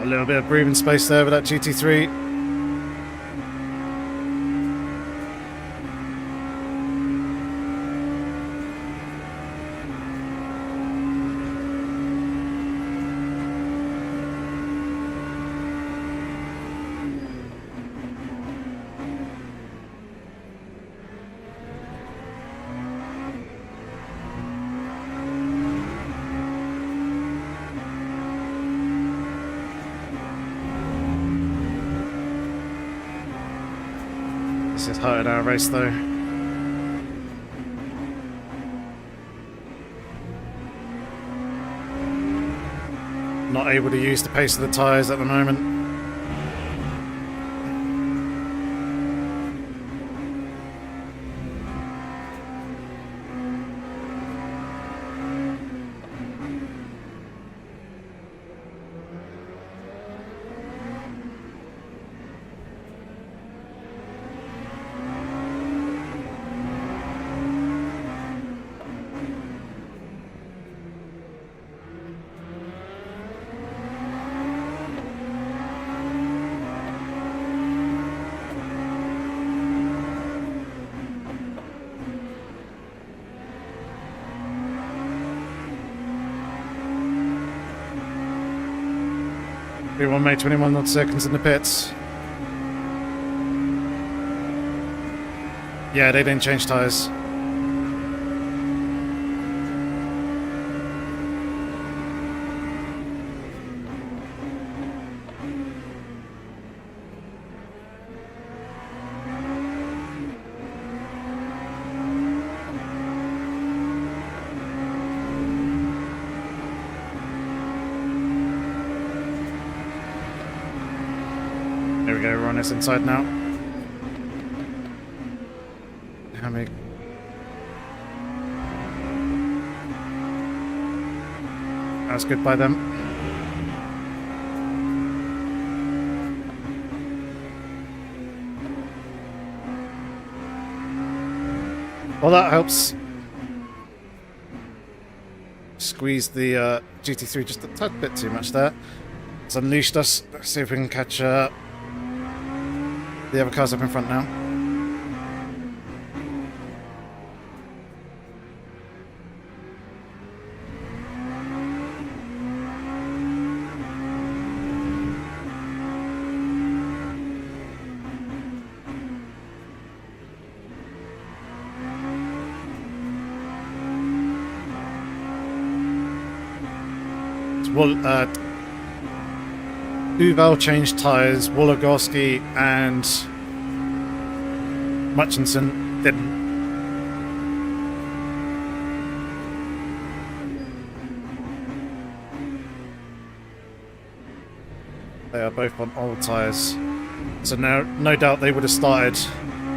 A: Got a little bit of breathing space there with that GT3. This is hurting our race though. Not able to use the pace of the tyres at the moment. Everyone made 21 odd seconds in the pits. Yeah, they didn't change tyres. There we go, we're on this inside now. How many? That's good by them. Well, that helps. Squeezed the GT3 just a tad bit too much there. It's unleashed us. Let's see if we can catch the other cars up in front now. Well, Uval changed tyres, Wologorski and Mutchinson didn't. They are both on old tyres, so now no doubt they would have started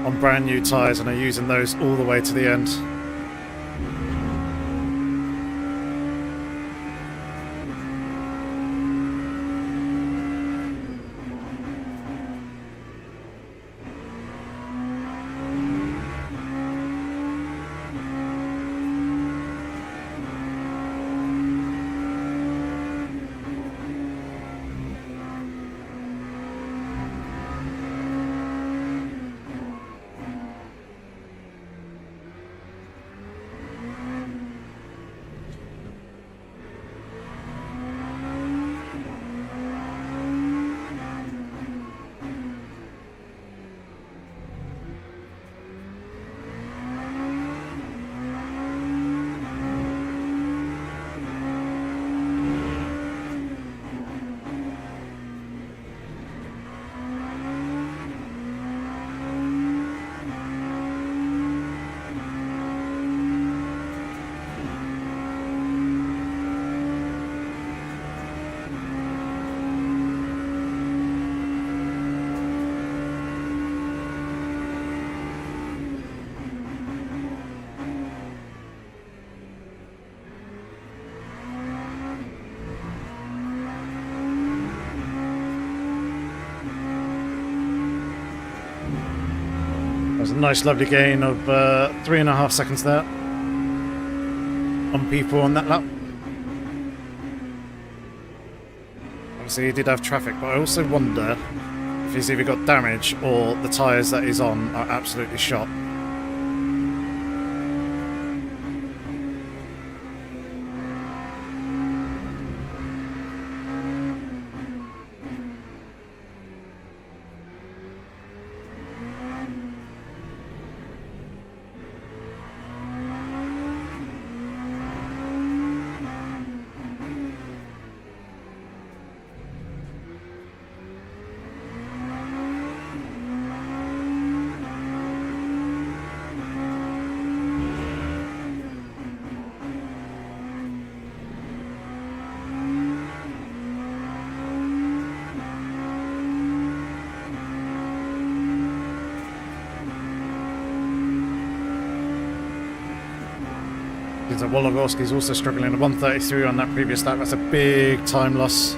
A: on brand new tyres and are using those all the way to the end. That was a nice lovely gain of 3.5 seconds there on people on that lap. Obviously he did have traffic, but I also wonder if he's either got damage or the tyres that he's on are absolutely shot. So Wologorski's also struggling. A 1:33 on that previous lap. That's a big time loss.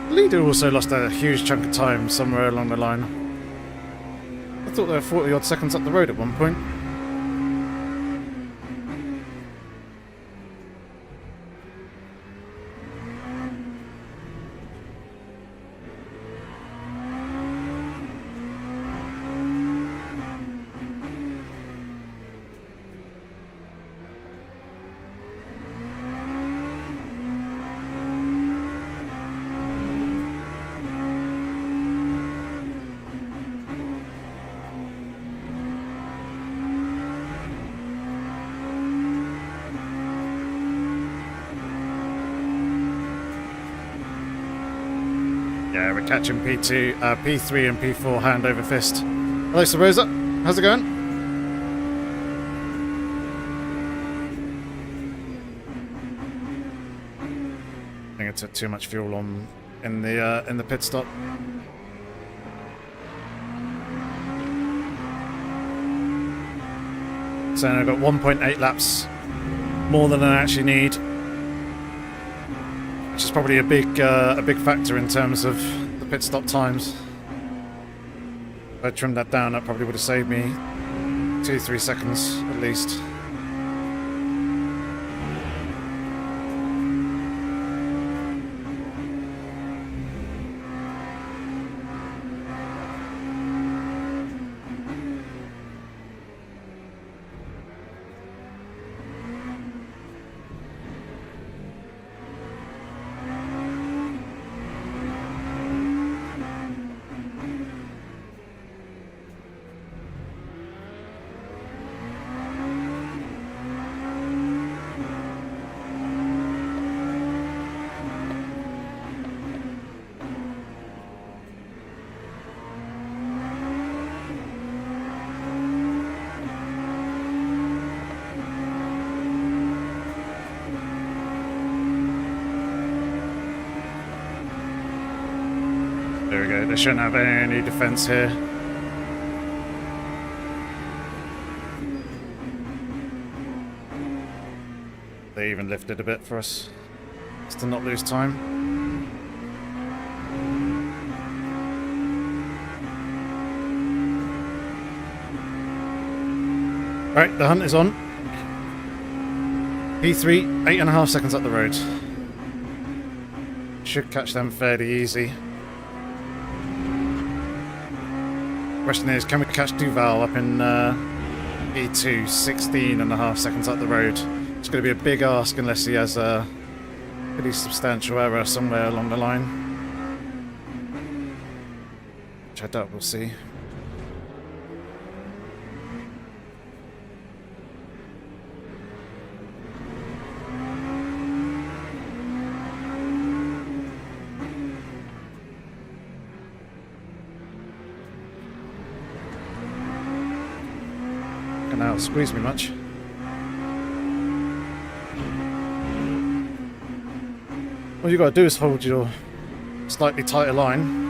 A: Leader also lost a huge chunk of time somewhere along the line. I thought they were 40 odd seconds up the road at one point. Yeah, we're catching P2, P3 and P4 hand over fist. Hello, Sir Rosa. How's it going? I think I took too much fuel on in the pit stop. So I've got 1.8 laps more than I actually need. Which is probably a big factor in terms of the pit stop times. If I trimmed that down, that probably would have saved me 2-3 seconds at least. There we go, they shouldn't have any defense here. They even lifted a bit for us, just to not lose time. Right, the hunt is on. P3, 8.5 seconds up the road. Should catch them fairly easy. Question is, can we catch Duval up in E2, 16.5 seconds up the road? It's going to be a big ask unless he has a pretty substantial error somewhere along the line. Which I doubt we'll see. Now squeeze me much. All you got to do is hold your slightly tighter line.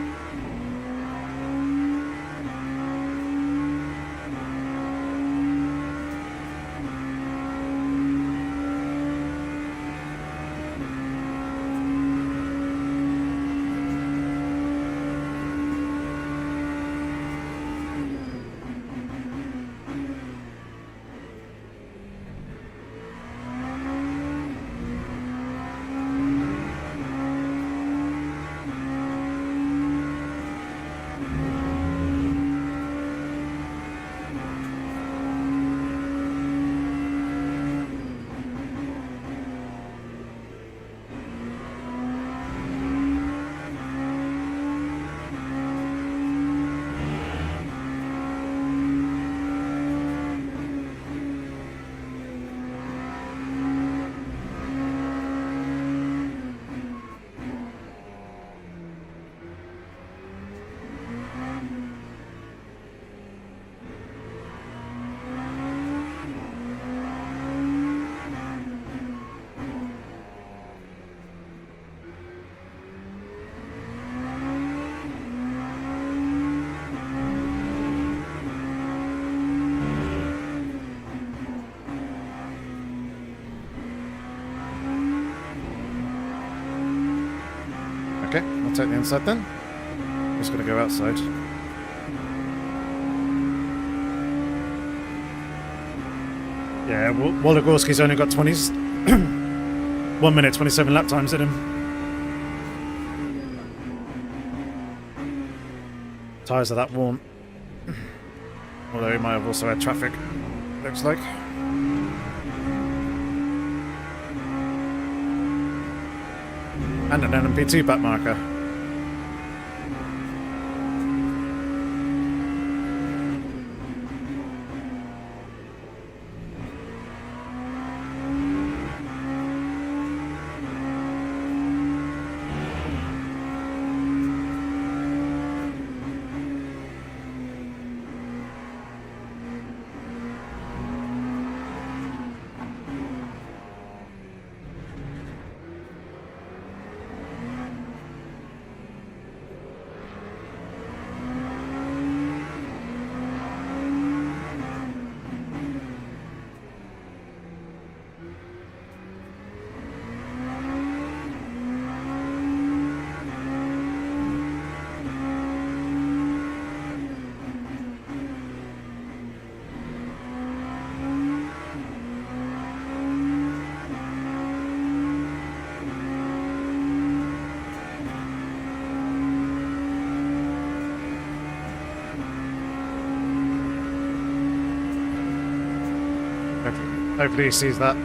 A: I'll take the inside then. Just gonna go outside. Yeah, Wologorski's only got 20s. 1 minute, 27 lap times in him. Tyres are that warm. Although he might have also had traffic, looks like. And an LMP2 back marker. Hopefully he sees that.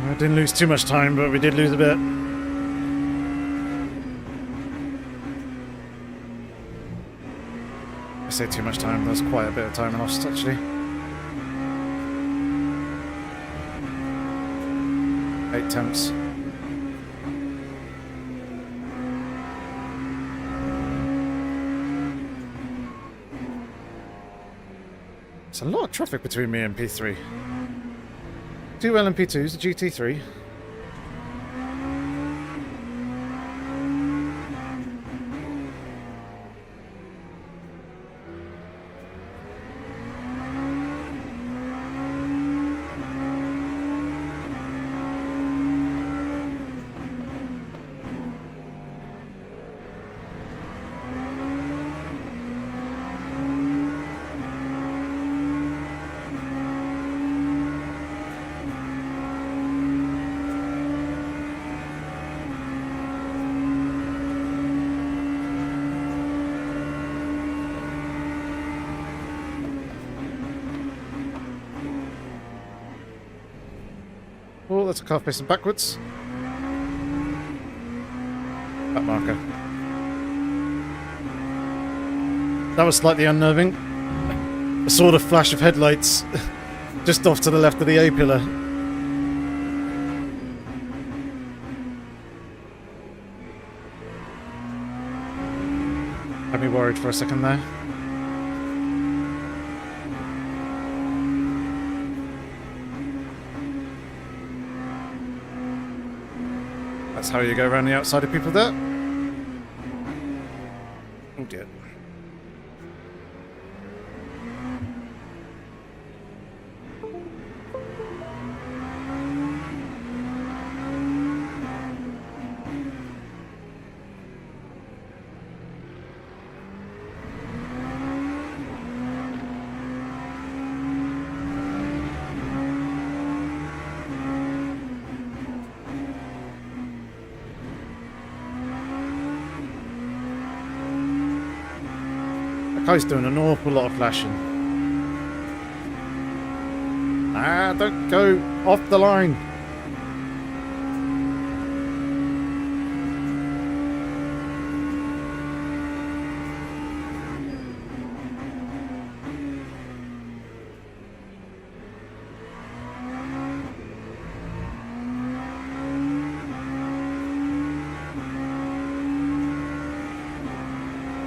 A: I didn't lose too much time, but we did lose a bit. I say too much time, there's quite a bit of time lost actually. 8 temps. It's a lot of traffic between me and P3. 2 LMP2s, a GT3. Oh, that's a car facing backwards. Back marker. That was slightly unnerving. A sort of flash of headlights just off to the left of the A-pillar. Had me worried for a second there. That's how you go around the outside of people there. Oh dear. Guy's doing an awful lot of flashing. Ah, don't go off the line.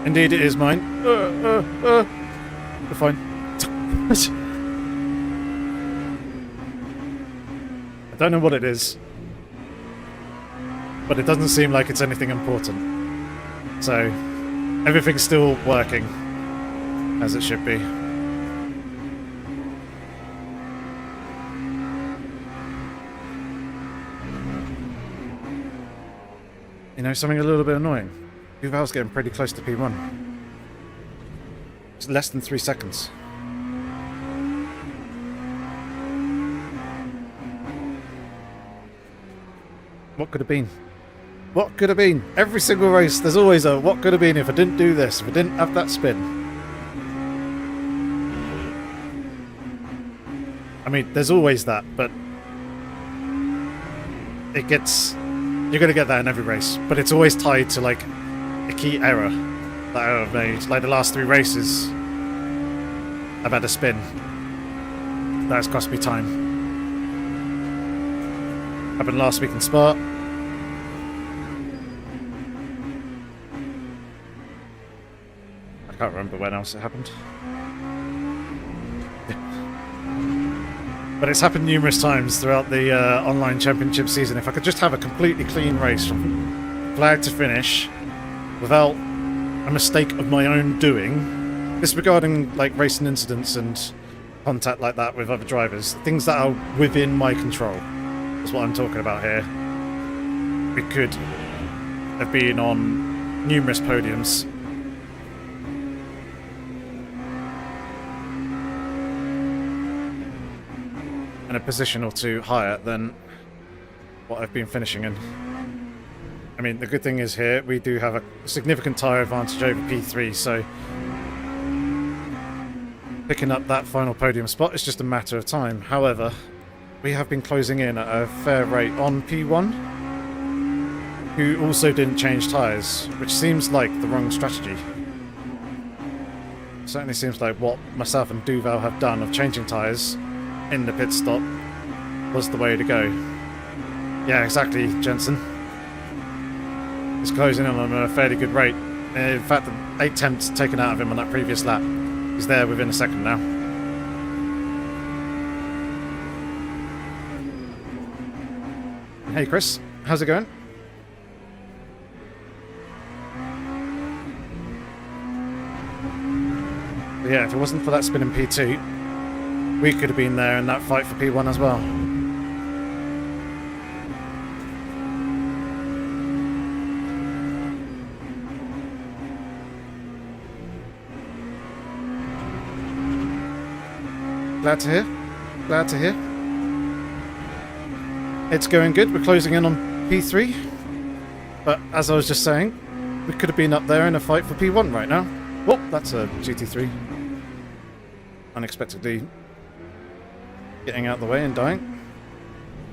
A: Indeed, it is mine. We're fine. I don't know what it is. but it doesn't seem like it's anything important. So everything's still working as it should be. You know, something a little bit annoying. Duval's getting pretty close to P1. It's less than 3 seconds. What could have been? What could have been? Every single race, there's always a what could have been if I didn't do this, if I didn't have that spin. I mean, there's always that, but it gets... You're going to get that in every race, but it's always tied to, like, a key error that I've made. Like, the last 3 races, I've had a spin. That's cost me time. Happened last week in Spa. I can't remember when else it happened. But it's happened numerous times throughout the online championship season. If I could just have a completely clean race from flag to finish without a mistake of my own doing, disregarding like racing incidents and contact like that with other drivers, things that are within my control is what I'm talking about here. We could have been on numerous podiums. And a position or 2 higher than what I've been finishing in. I mean, the good thing is here, we do have a significant tyre advantage over P3, so picking up that final podium spot is just a matter of time. However, we have been closing in at a fair rate on P1, who also didn't change tyres, which seems like the wrong strategy. Certainly seems like what myself and Duval have done of changing tyres in the pit stop was the way to go. Yeah, exactly, Jensen. He's closing in on a fairly good rate. In fact, the 8 tenths taken out of him on that previous lap. He's there within a second now. Hey Chris, how's it going? But yeah, if it wasn't for that spin in P2, we could have been there in that fight for P1 as well. Glad to hear. Glad to hear. It's going good. We're closing in on P3. But as I was just saying, we could have been up there in a fight for P1 right now. Whoop, that's a GT3. Unexpectedly getting out of the way and dying.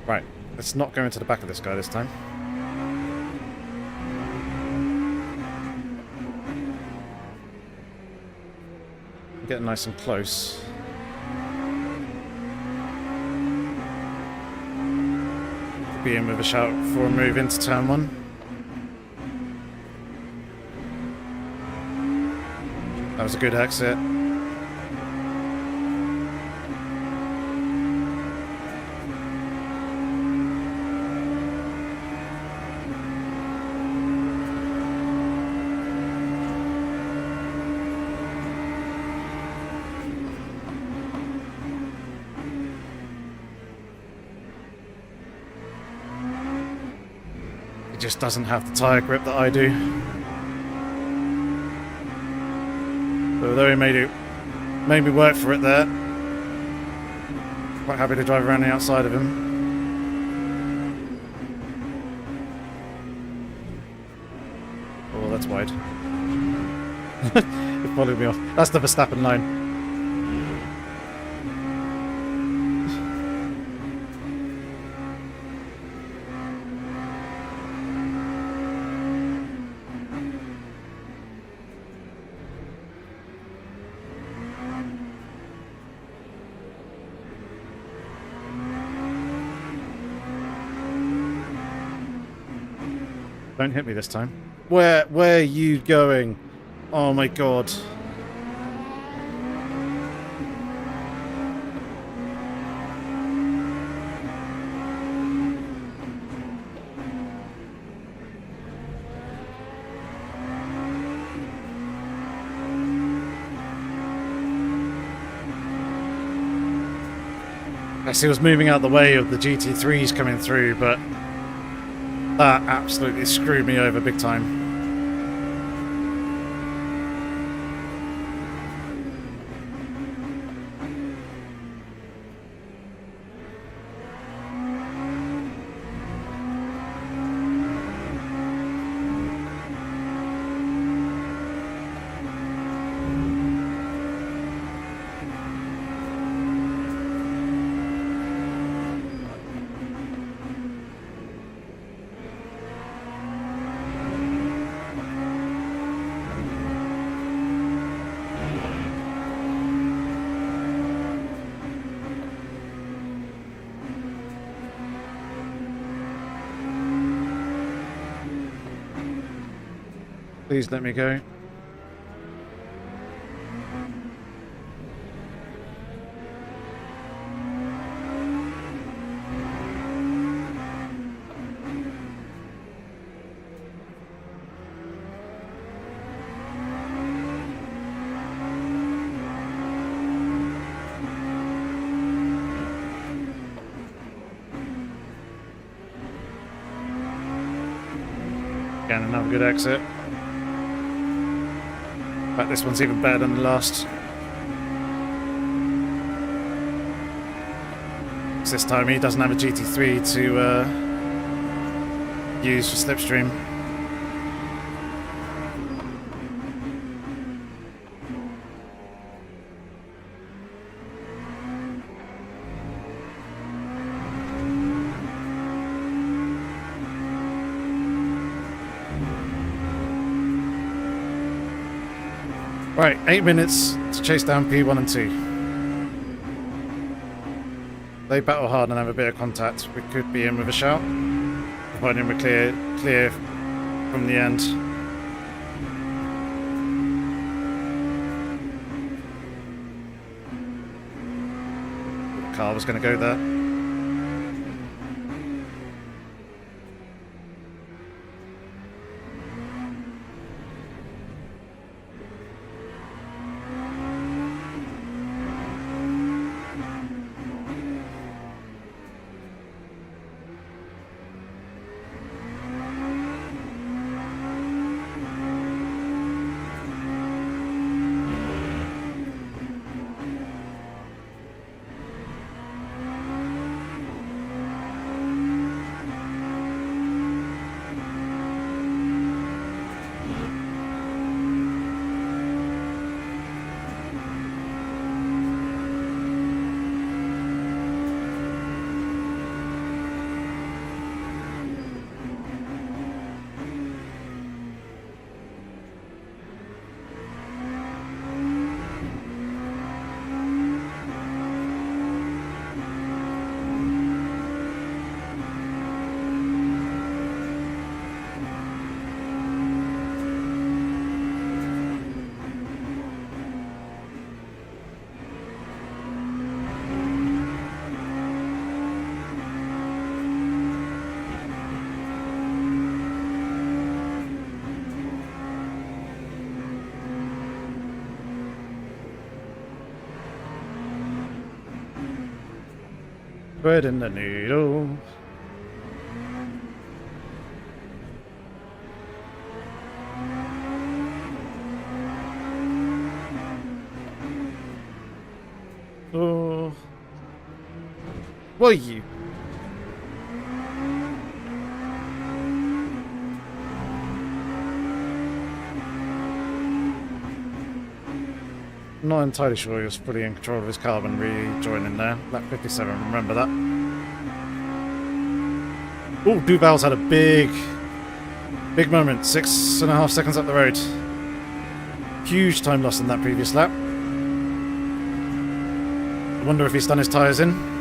A: Right, let's not go into the back of this guy this time. Getting nice and close. Be in with a shout for a move into turn 1. That was a good exit. It just doesn't have the tyre grip that I do. But although he made me work for it there, quite happy to drive around the outside of him. Oh, that's wide. It followed me off. That's the Verstappen line. Don't hit me this time. Where are you going? Oh my god. As he was moving out the way of the GT3s coming through, but that absolutely screwed me over big time. Please let me go. Again, another good exit. In fact, this one's even better than the last. This time he doesn't have a GT3 to use for slipstream. Right, 8 minutes to chase down P1 and 2. They battle hard and have a bit of contact. We could be in with a shout, providing we're clear from the end. The car was going to go there. Thread in the needle. Oh, what are you? I'm not entirely sure he was fully in control of his car when rejoining there. Lap 57, remember that. Oh, Duval's had a big moment. 6.5 seconds up the road. Huge time loss in that previous lap. I wonder if he's done his tyres in.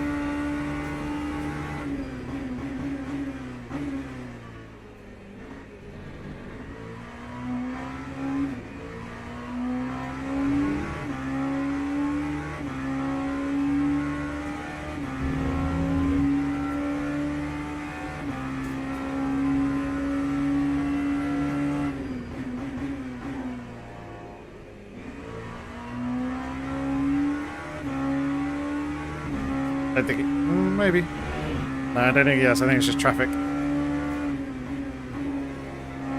A: I think maybe. No, I don't think yes. I think it's just traffic.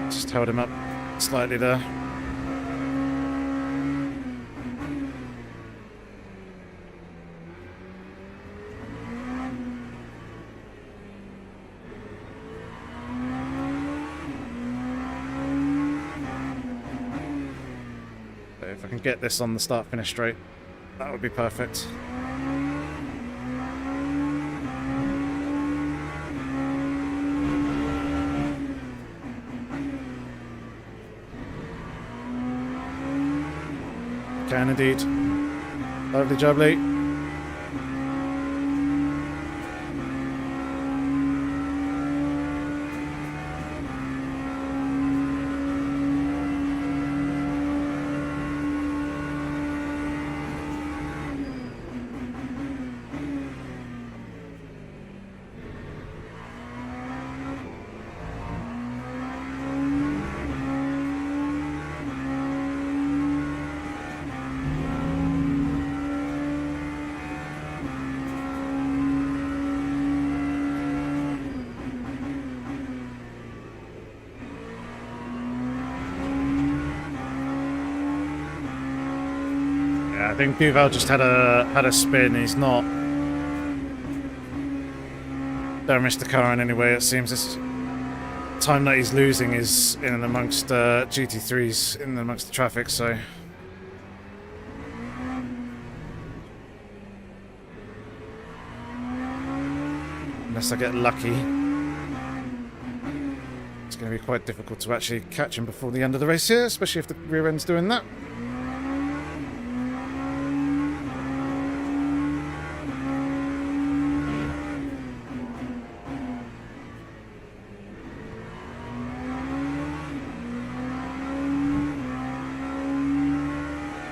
A: Just held him up slightly there. If I can get this on the start-finish straight, that would be perfect. Can indeed. Lovely jubbly. I think Duval just had a spin. He's not damaged the car in any way. It seems this time that he's losing is in and amongst GT3s, in and amongst the traffic. So unless I get lucky, it's going to be quite difficult to actually catch him before the end of the race here, especially if the rear end's doing that.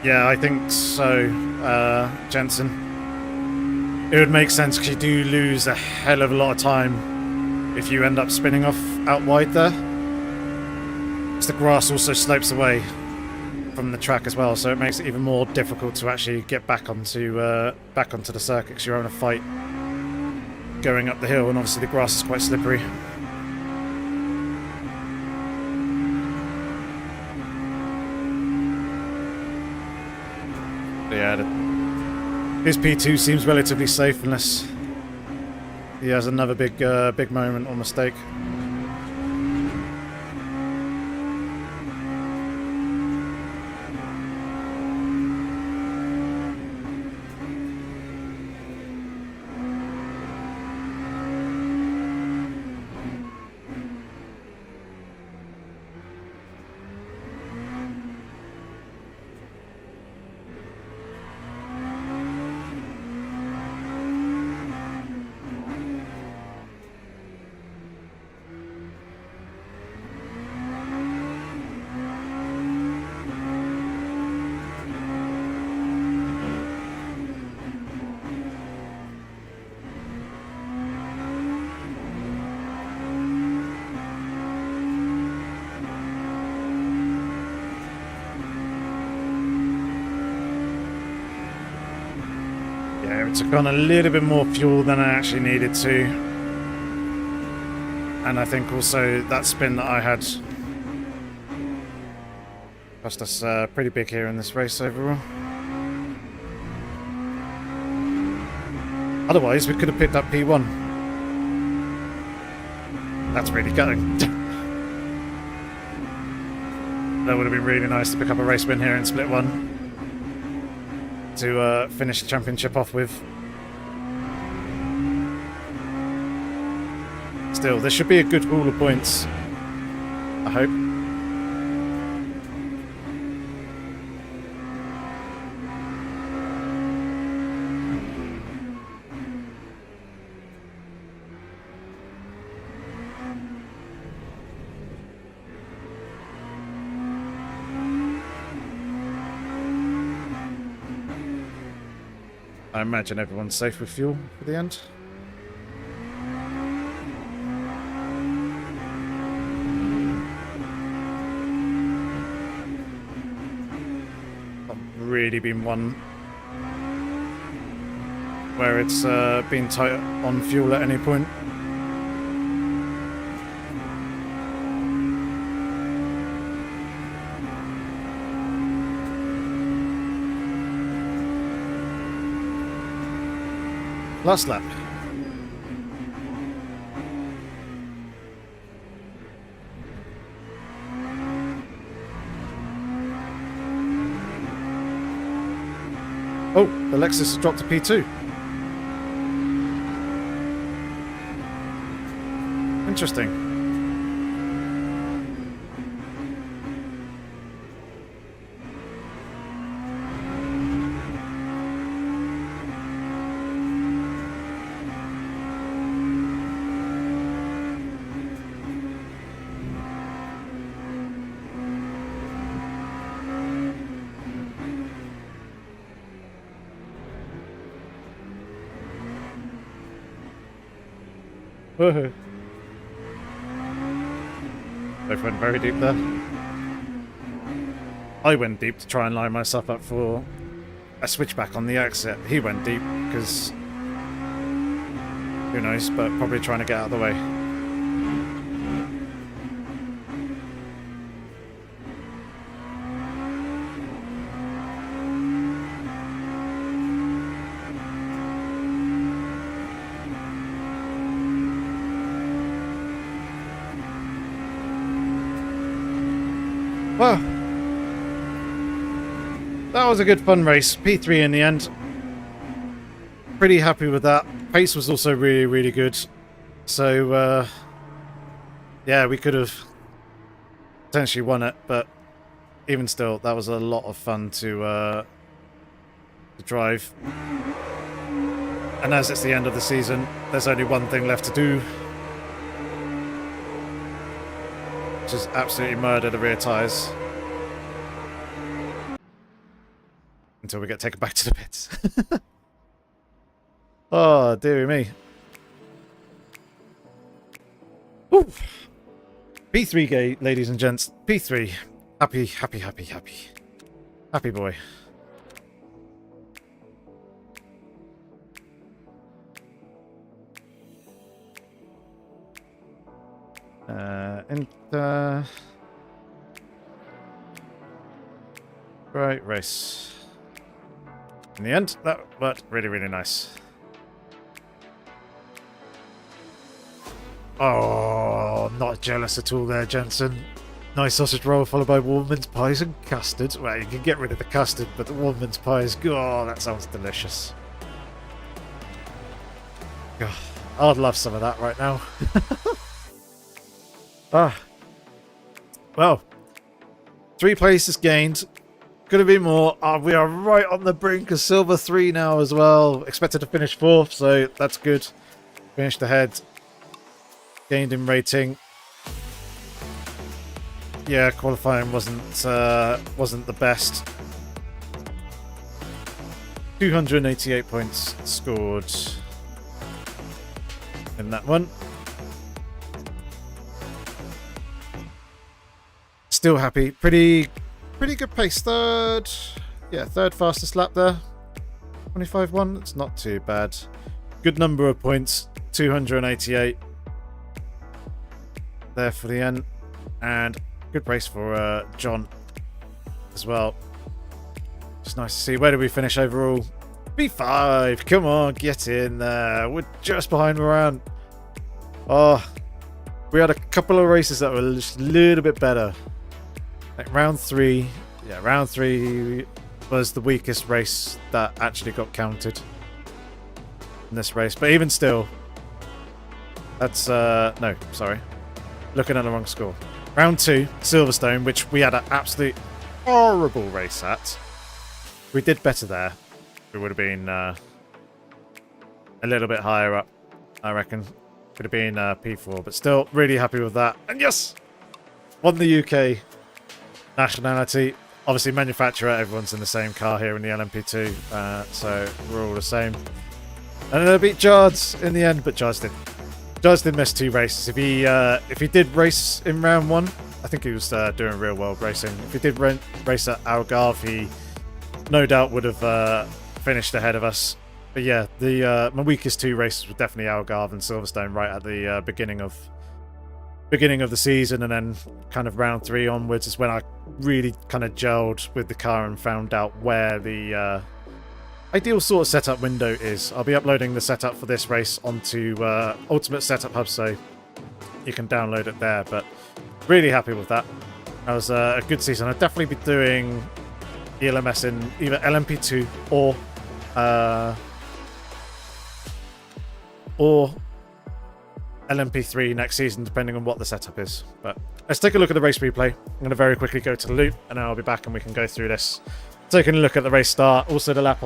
A: Yeah, I think so, Jensen. It would make sense because you do lose a hell of a lot of time if you end up spinning off out wide there. Because the grass also slopes away from the track as well, so it makes it even more difficult to actually get back onto the circuit because you're having a fight going up the hill, and obviously the grass is quite slippery. Yeah, his P2 seems relatively safe unless he has another big moment or mistake. Took on a little bit more fuel than I actually needed to, and I think also that spin that I had cost us pretty big here in this race overall. Otherwise we could have picked up P1. That's really gutting. That would have been really nice to pick up a race win here in Split 1 to finish the championship off with. Still, there should be a good pool of points, I hope. I imagine everyone's safe with fuel for the end. I've really been one where it's been tight on fuel at any point. Last lap. Oh, the Lexus has dropped to P2. Interesting. Woohoo. Both went very deep there. I went deep to try and line myself up for a switchback on the exit. He went deep because, who knows, but probably trying to get out of the way. Well, that was a good fun race. P3 in the end. Pretty happy with that. Pace was also really, really good. So, yeah, we could have potentially won it, but even still, that was a lot of fun to drive. And as it's the end of the season, there's only one thing left to do, which is absolutely murder the rear tyres. Until we get taken back to the pits. Oh, dearie me. Woo. P3 gate, ladies and gents. P3. Happy, happy, happy, happy. Happy boy. Right, race. In the end, that worked really, really nice. Oh, not jealous at all there, Jensen. Nice sausage roll followed by warm mince pies and custard. Well, you can get rid of the custard, but the warm mince pies, oh, that sounds delicious. God, I'd love some of that right now. Well, 3 places gained. Could have been more. We are right on the brink of Silver 3 now as well. Expected to finish 4th, so that's good. Finished ahead. Gained in rating. Yeah, qualifying wasn't the best. 288 points scored in that one. Still happy. Pretty good pace. Third fastest lap there. 25.1. It's not too bad. Good number of points. 288 there for the end, and good race for John as well. Just nice to see. Where did we finish overall? B5. Come on, get in there. We're just behind Moran. Oh, we had a couple of races that were just a little bit better. Like round 3. Yeah, round 3 was the weakest race that actually got counted in this race. But even still, that's no, sorry. Looking at the wrong score. Round 2, Silverstone, which we had an absolute horrible race at. We did better there. We would have been a little bit higher up, I reckon. Could have been P4, but still really happy with that. And yes, won the UK nationality. Obviously, manufacturer, everyone's in the same car here in the LMP2, so we're all the same. And then I beat Jards in the end, but Jards did miss 2 races. If he did race in round 1, I think he was doing real world racing. If he did race at Algarve, he no doubt would have finished ahead of us. But yeah, the my weakest two races were definitely Algarve and Silverstone right at the beginning of the season, and then kind of round 3 onwards is when I really kind of gelled with the car and found out where the ideal sort of setup window is. I'll be uploading the setup for this race onto Ultimate Setup Hub, so you can download it there, but really happy with that. That was a good season. I'd definitely be doing ELMS in either LMP2 or LMP3 next season, depending on what the setup is. But let's take a look at the race replay. I'm going to very quickly go to the loop, and then I'll be back and we can go through this. Taking a look at the race start, also the lap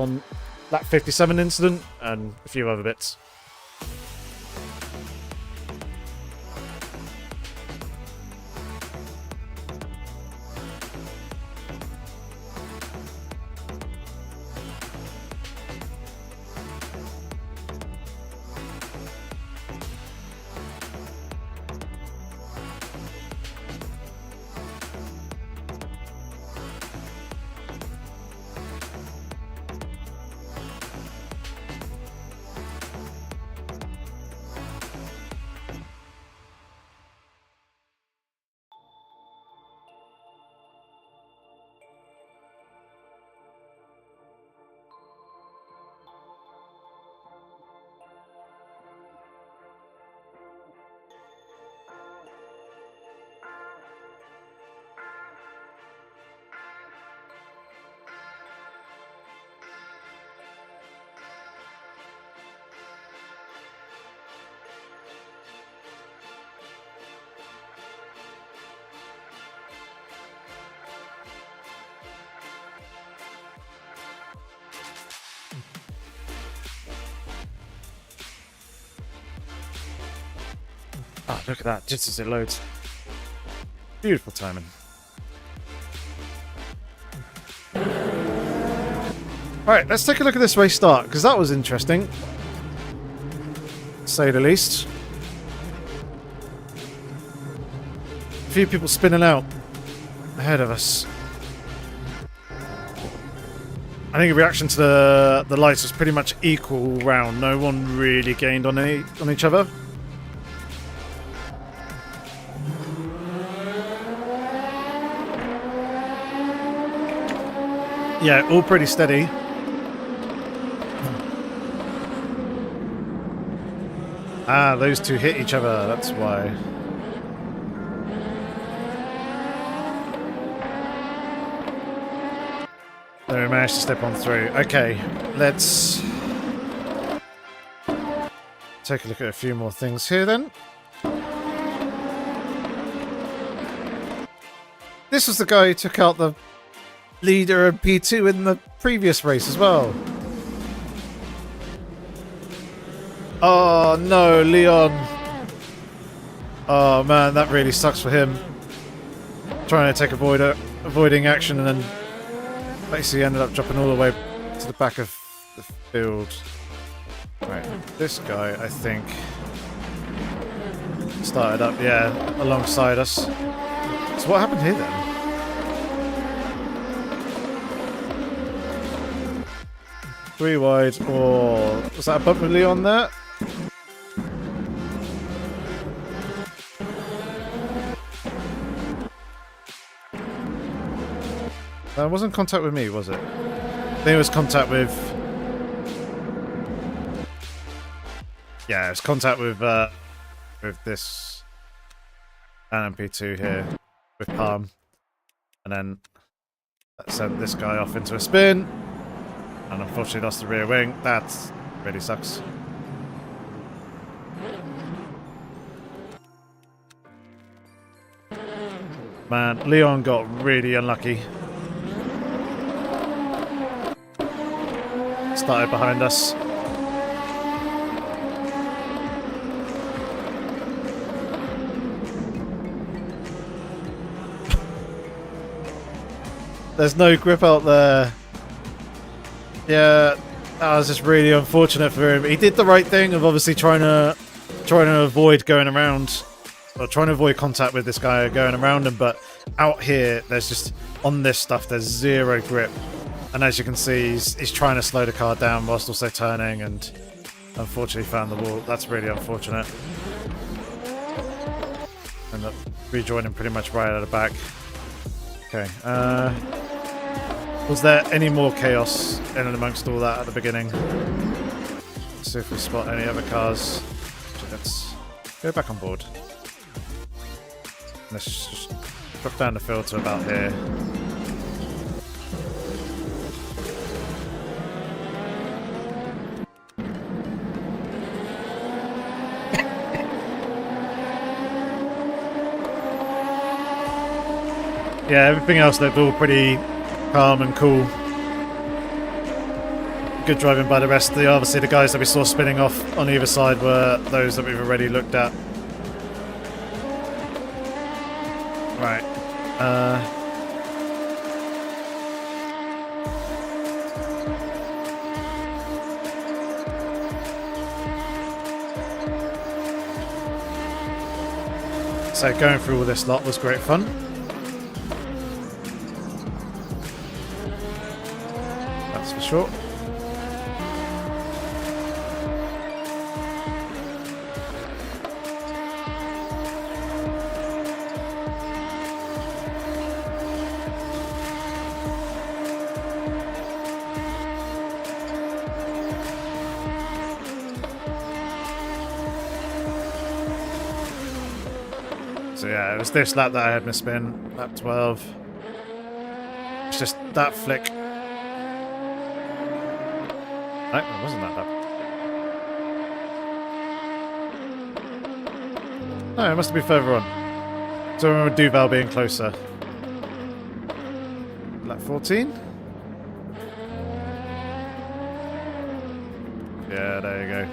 A: 57 incident, and a few other bits. Oh, look at that, just as it loads. Beautiful timing. Alright, let's take a look at this race start, because that was interesting, to say the least. A few people spinning out ahead of us. I think the reaction to the lights was pretty much equal round. No one really gained on each other. Yeah, all pretty steady. Ah, those two hit each other, that's why. They managed to step on through. Okay, let's take a look at a few more things here then. This was the guy who took out the leader of P2 in the previous race as well. Oh no, Leon. Oh man, that really sucks for him. Trying to take avoiding action and then basically ended up dropping all the way to the back of the field. Right, this guy I think started up, yeah, alongside us. So what happened here then? Three wide, or was that a bump with Leon there? That wasn't contact with me, was it? I think it was contact with... Yeah, it was contact with this LMP2 here, with Palm. And then that sent this guy off into a spin. And unfortunately lost the rear wing. That really sucks. Man, Leon got really unlucky. Started behind us. There's no grip out there. Yeah, that was just really unfortunate for him. He did the right thing of obviously trying to avoid going around, or trying to avoid contact with this guy going around him, but out here, there's just, on this stuff, there's zero grip. And as you can see, he's trying to slow the car down whilst also turning, and unfortunately found the wall. That's really unfortunate. End up rejoining pretty much right at the back. Okay. Was there any more chaos in and amongst all that at the beginning? Let's see if we spot any other cars. Let's go back on board. Let's just drop down the field to about here. Yeah, everything else looked all pretty calm and cool. Good driving by the rest. Obviously, the guys that we saw spinning off on either side were those that we've already looked at. Right. So going through all this lot was great fun. That's for sure. So yeah, it was this lap that I had misspin, lap 12. It's just that flick. No, it wasn't that lap. No, it must have been further on. So I remember Duval being closer. Lap 14? Yeah, there you go.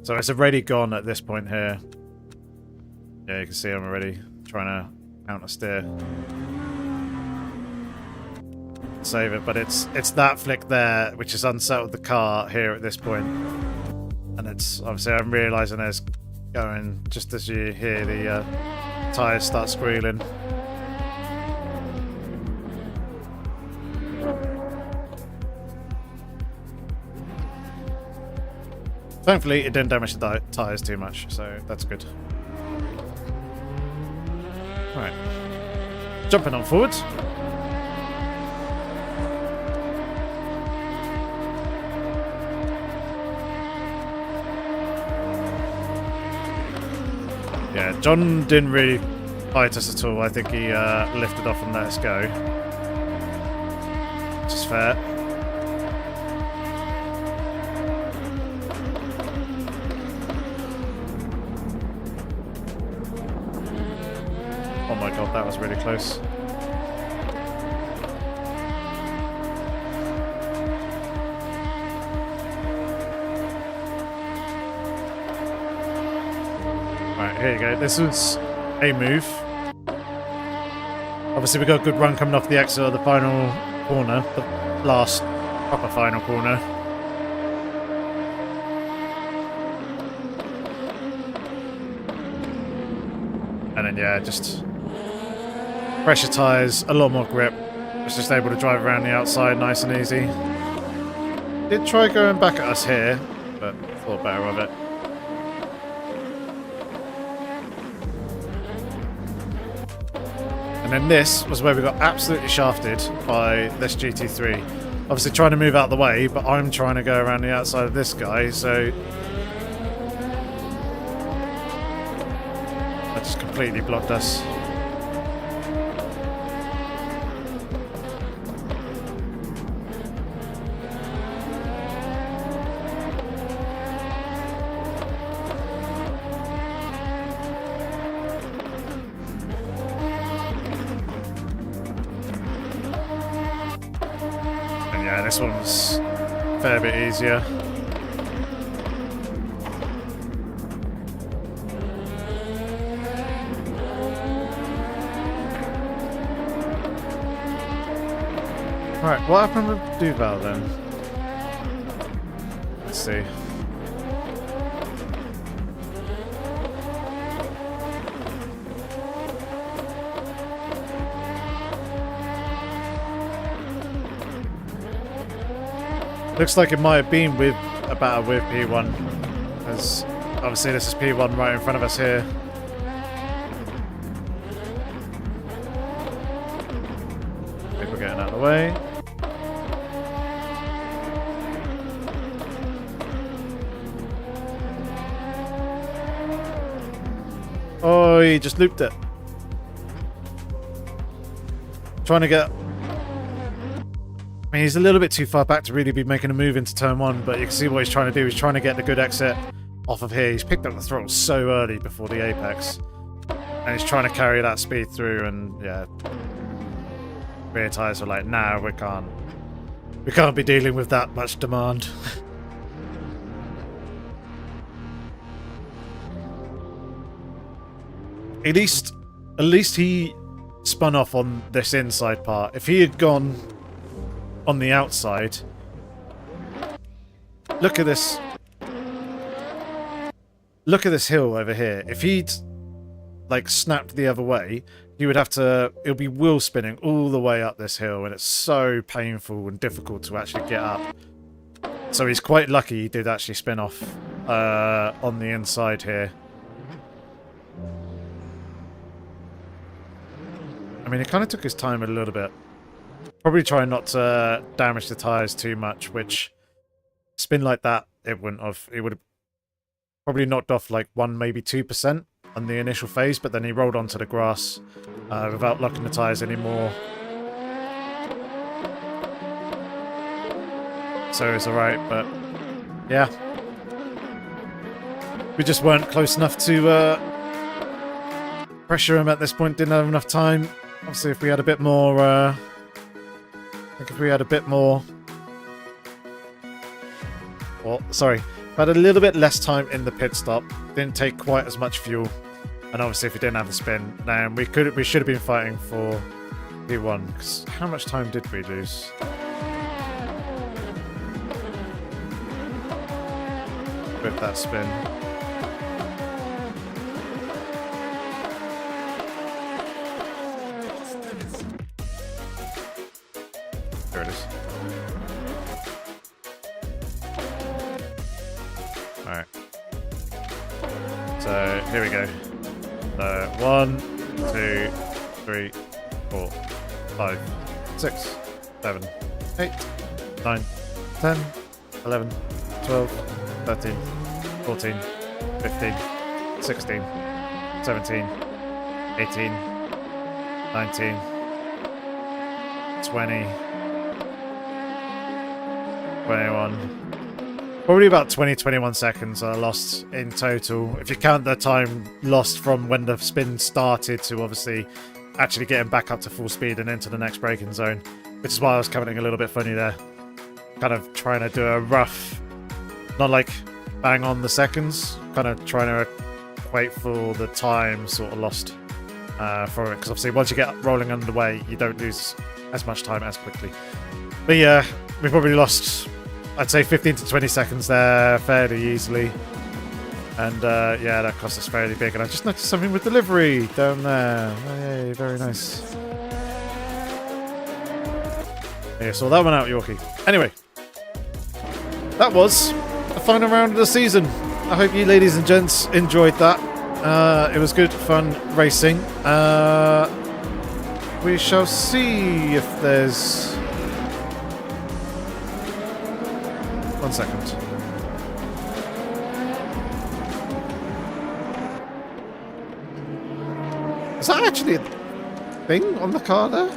A: So it's already gone at this point here. Yeah, you can see I'm already trying to counter steer. Save it, but it's that flick there which has unsettled the car here at this point. And it's obviously I'm realising it's going just as you hear the tyres start squealing. Thankfully, it didn't damage the tyres too much, so that's good. Right. Jumping on forward. Yeah, John didn't really fight us at all. I think he lifted off and let us go. Which is fair. Oh my god, that was really close. Right, here you go. This was a move. Obviously, we got a good run coming off the exit of the final corner, the last proper final corner. And then, yeah, just pressure tyres, a lot more grip. Was just able to drive around the outside nice and easy. Did try going back at us here, but thought better of it. And then this was where we got absolutely shafted by this GT3. Obviously trying to move out of the way, but I'm trying to go around the outside of this guy, so that just completely blocked us. Yeah, this one's a fair bit easier. Right, what happened with Duval then? Let's see. Looks like it might have been with a battle with P1, as obviously this is P1 right in front of us here. People getting out of the way. Oh, he just looped it. Trying to get... I mean, he's a little bit too far back to really be making a move into turn 1, but you can see what he's trying to do. He's trying to get the good exit off of here. He's picked up the throttle so early before the apex. And he's trying to carry that speed through, and yeah. Rear tyres are like, nah, we can't. We can't be dealing with that much demand. At least he spun off on this inside part. If he had gone on the outside, look at this. Look at this hill over here. If he'd like snapped the other way, you would have to. It'll be wheel spinning all the way up this hill, and it's so painful and difficult to actually get up. So he's quite lucky he did actually spin off on the inside here. I mean, he kind of took his time a little bit. Probably trying not to damage the tyres too much, which spin like that, it wouldn't have. It would have probably knocked off like 1, maybe 2% on the initial phase, but then he rolled onto the grass without locking the tyres anymore. So it's alright, but yeah. We just weren't close enough to pressure him at this point, didn't have enough time. Obviously, if we had a bit more, I think if we had a bit more, well, sorry, had a little bit less time in the pit stop, didn't take quite as much fuel, and obviously if we didn't have the spin, then we should have been fighting for P1. Because how much time did we lose? With that spin. There it is. Alright. So, here we go. 1, 2, 3, 4, 5, 6, 7, 8, 9, 10, 11, 12, 13, 14, 15, 16, 17, 18, 19, 20, 21. Probably about 21 seconds I lost in total. If you count the time lost from when the spin started to obviously actually getting back up to full speed and into the next braking zone. Which is why I was counting a little bit funny there. Kind of trying to do a rough, not like bang on the seconds, kind of trying to equate for the time sort of lost for it. Because obviously once you get rolling underway, you don't lose as much time as quickly. But yeah, we probably lost, I'd say 15 to 20 seconds there fairly easily. And yeah, that cost us fairly big. And I just noticed something with delivery down there. Oh, yay, very nice. Yeah, saw that one out, Yorkie. Anyway, that was the final round of the season. I hope you ladies and gents enjoyed that. It was good fun racing. We shall see if there's... 1 second. Is that actually a thing on the car there?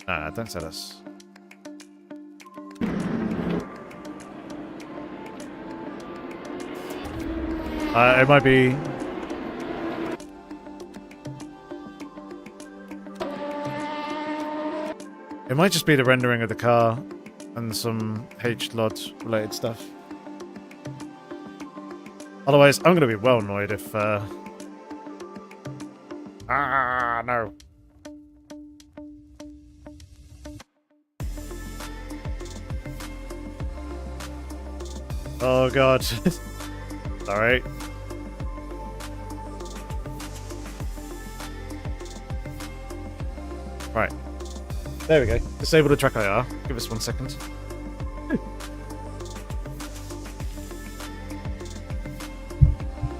A: Ah, don't say this. It might be... It might just be the rendering of the car and some HLOD related stuff. Otherwise, I'm going to be well annoyed if... Ah, no. Oh god. Alright. Right. There we go. Disable the track IR. Give us 1 second.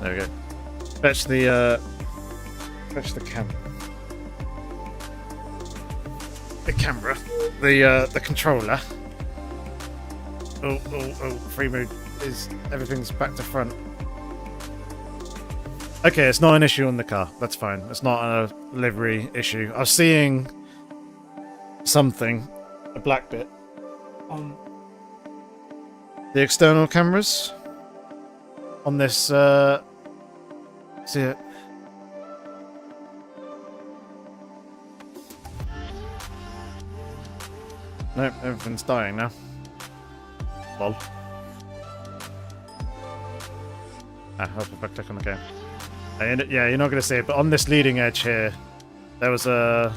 A: There we go. Fetch the camera. The camera. The controller. Oh, free move is everything's back to front. Okay, it's not an issue on the car. That's fine. It's not a livery issue. I was seeing something, a black bit, on the external cameras on this. See it? Nope, everything's dying now. Lol. I'll put back click on the game. Yeah, you're not going to see it, but on this leading edge here, there was a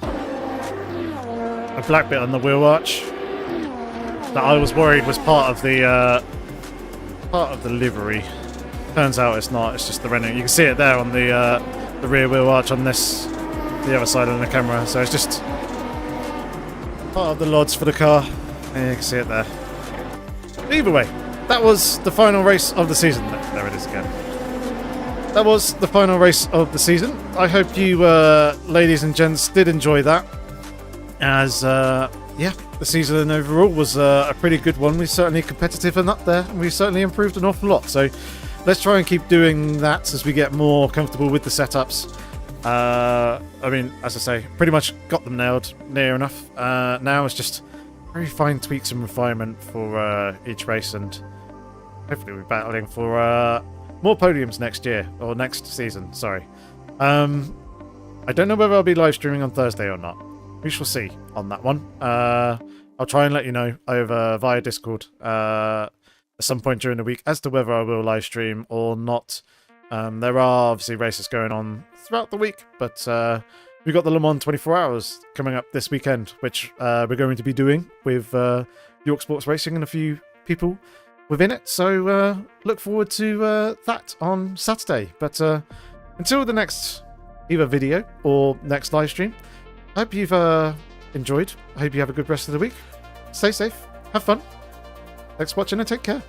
A: black bit on the wheel arch that I was worried was part of the livery. Turns out it's not. It's just the rendering. You can see it there on the rear wheel arch on the other side of the camera. So it's just part of the LODs for the car. And you can see it there. Either way, that was the final race of the season. There it is again. That was the final race of the season. I hope you, ladies and gents, did enjoy that. As, yeah, the season overall was a pretty good one. We're certainly competitive and up there. We certainly improved an awful lot. So let's try and keep doing that as we get more comfortable with the setups. I mean, as I say, pretty much got them nailed near enough. Now it's just very fine tweaks and refinement for each race, and hopefully we're battling for more podiums next year, or next season, sorry. I don't know whether I'll be live streaming on Thursday or not. We shall see on that one. I'll try and let you know over via Discord at some point during the week as to whether I will live stream or not. There are obviously races going on throughout the week, but we've got the Le Mans 24 Hours coming up this weekend, which we're going to be doing with York Sports Racing and a few people within it. So look forward to that on Saturday. But until the next either video or next live stream, I hope you've enjoyed. I hope you have a good rest of the week. Stay safe, have fun. Thanks for watching and take care.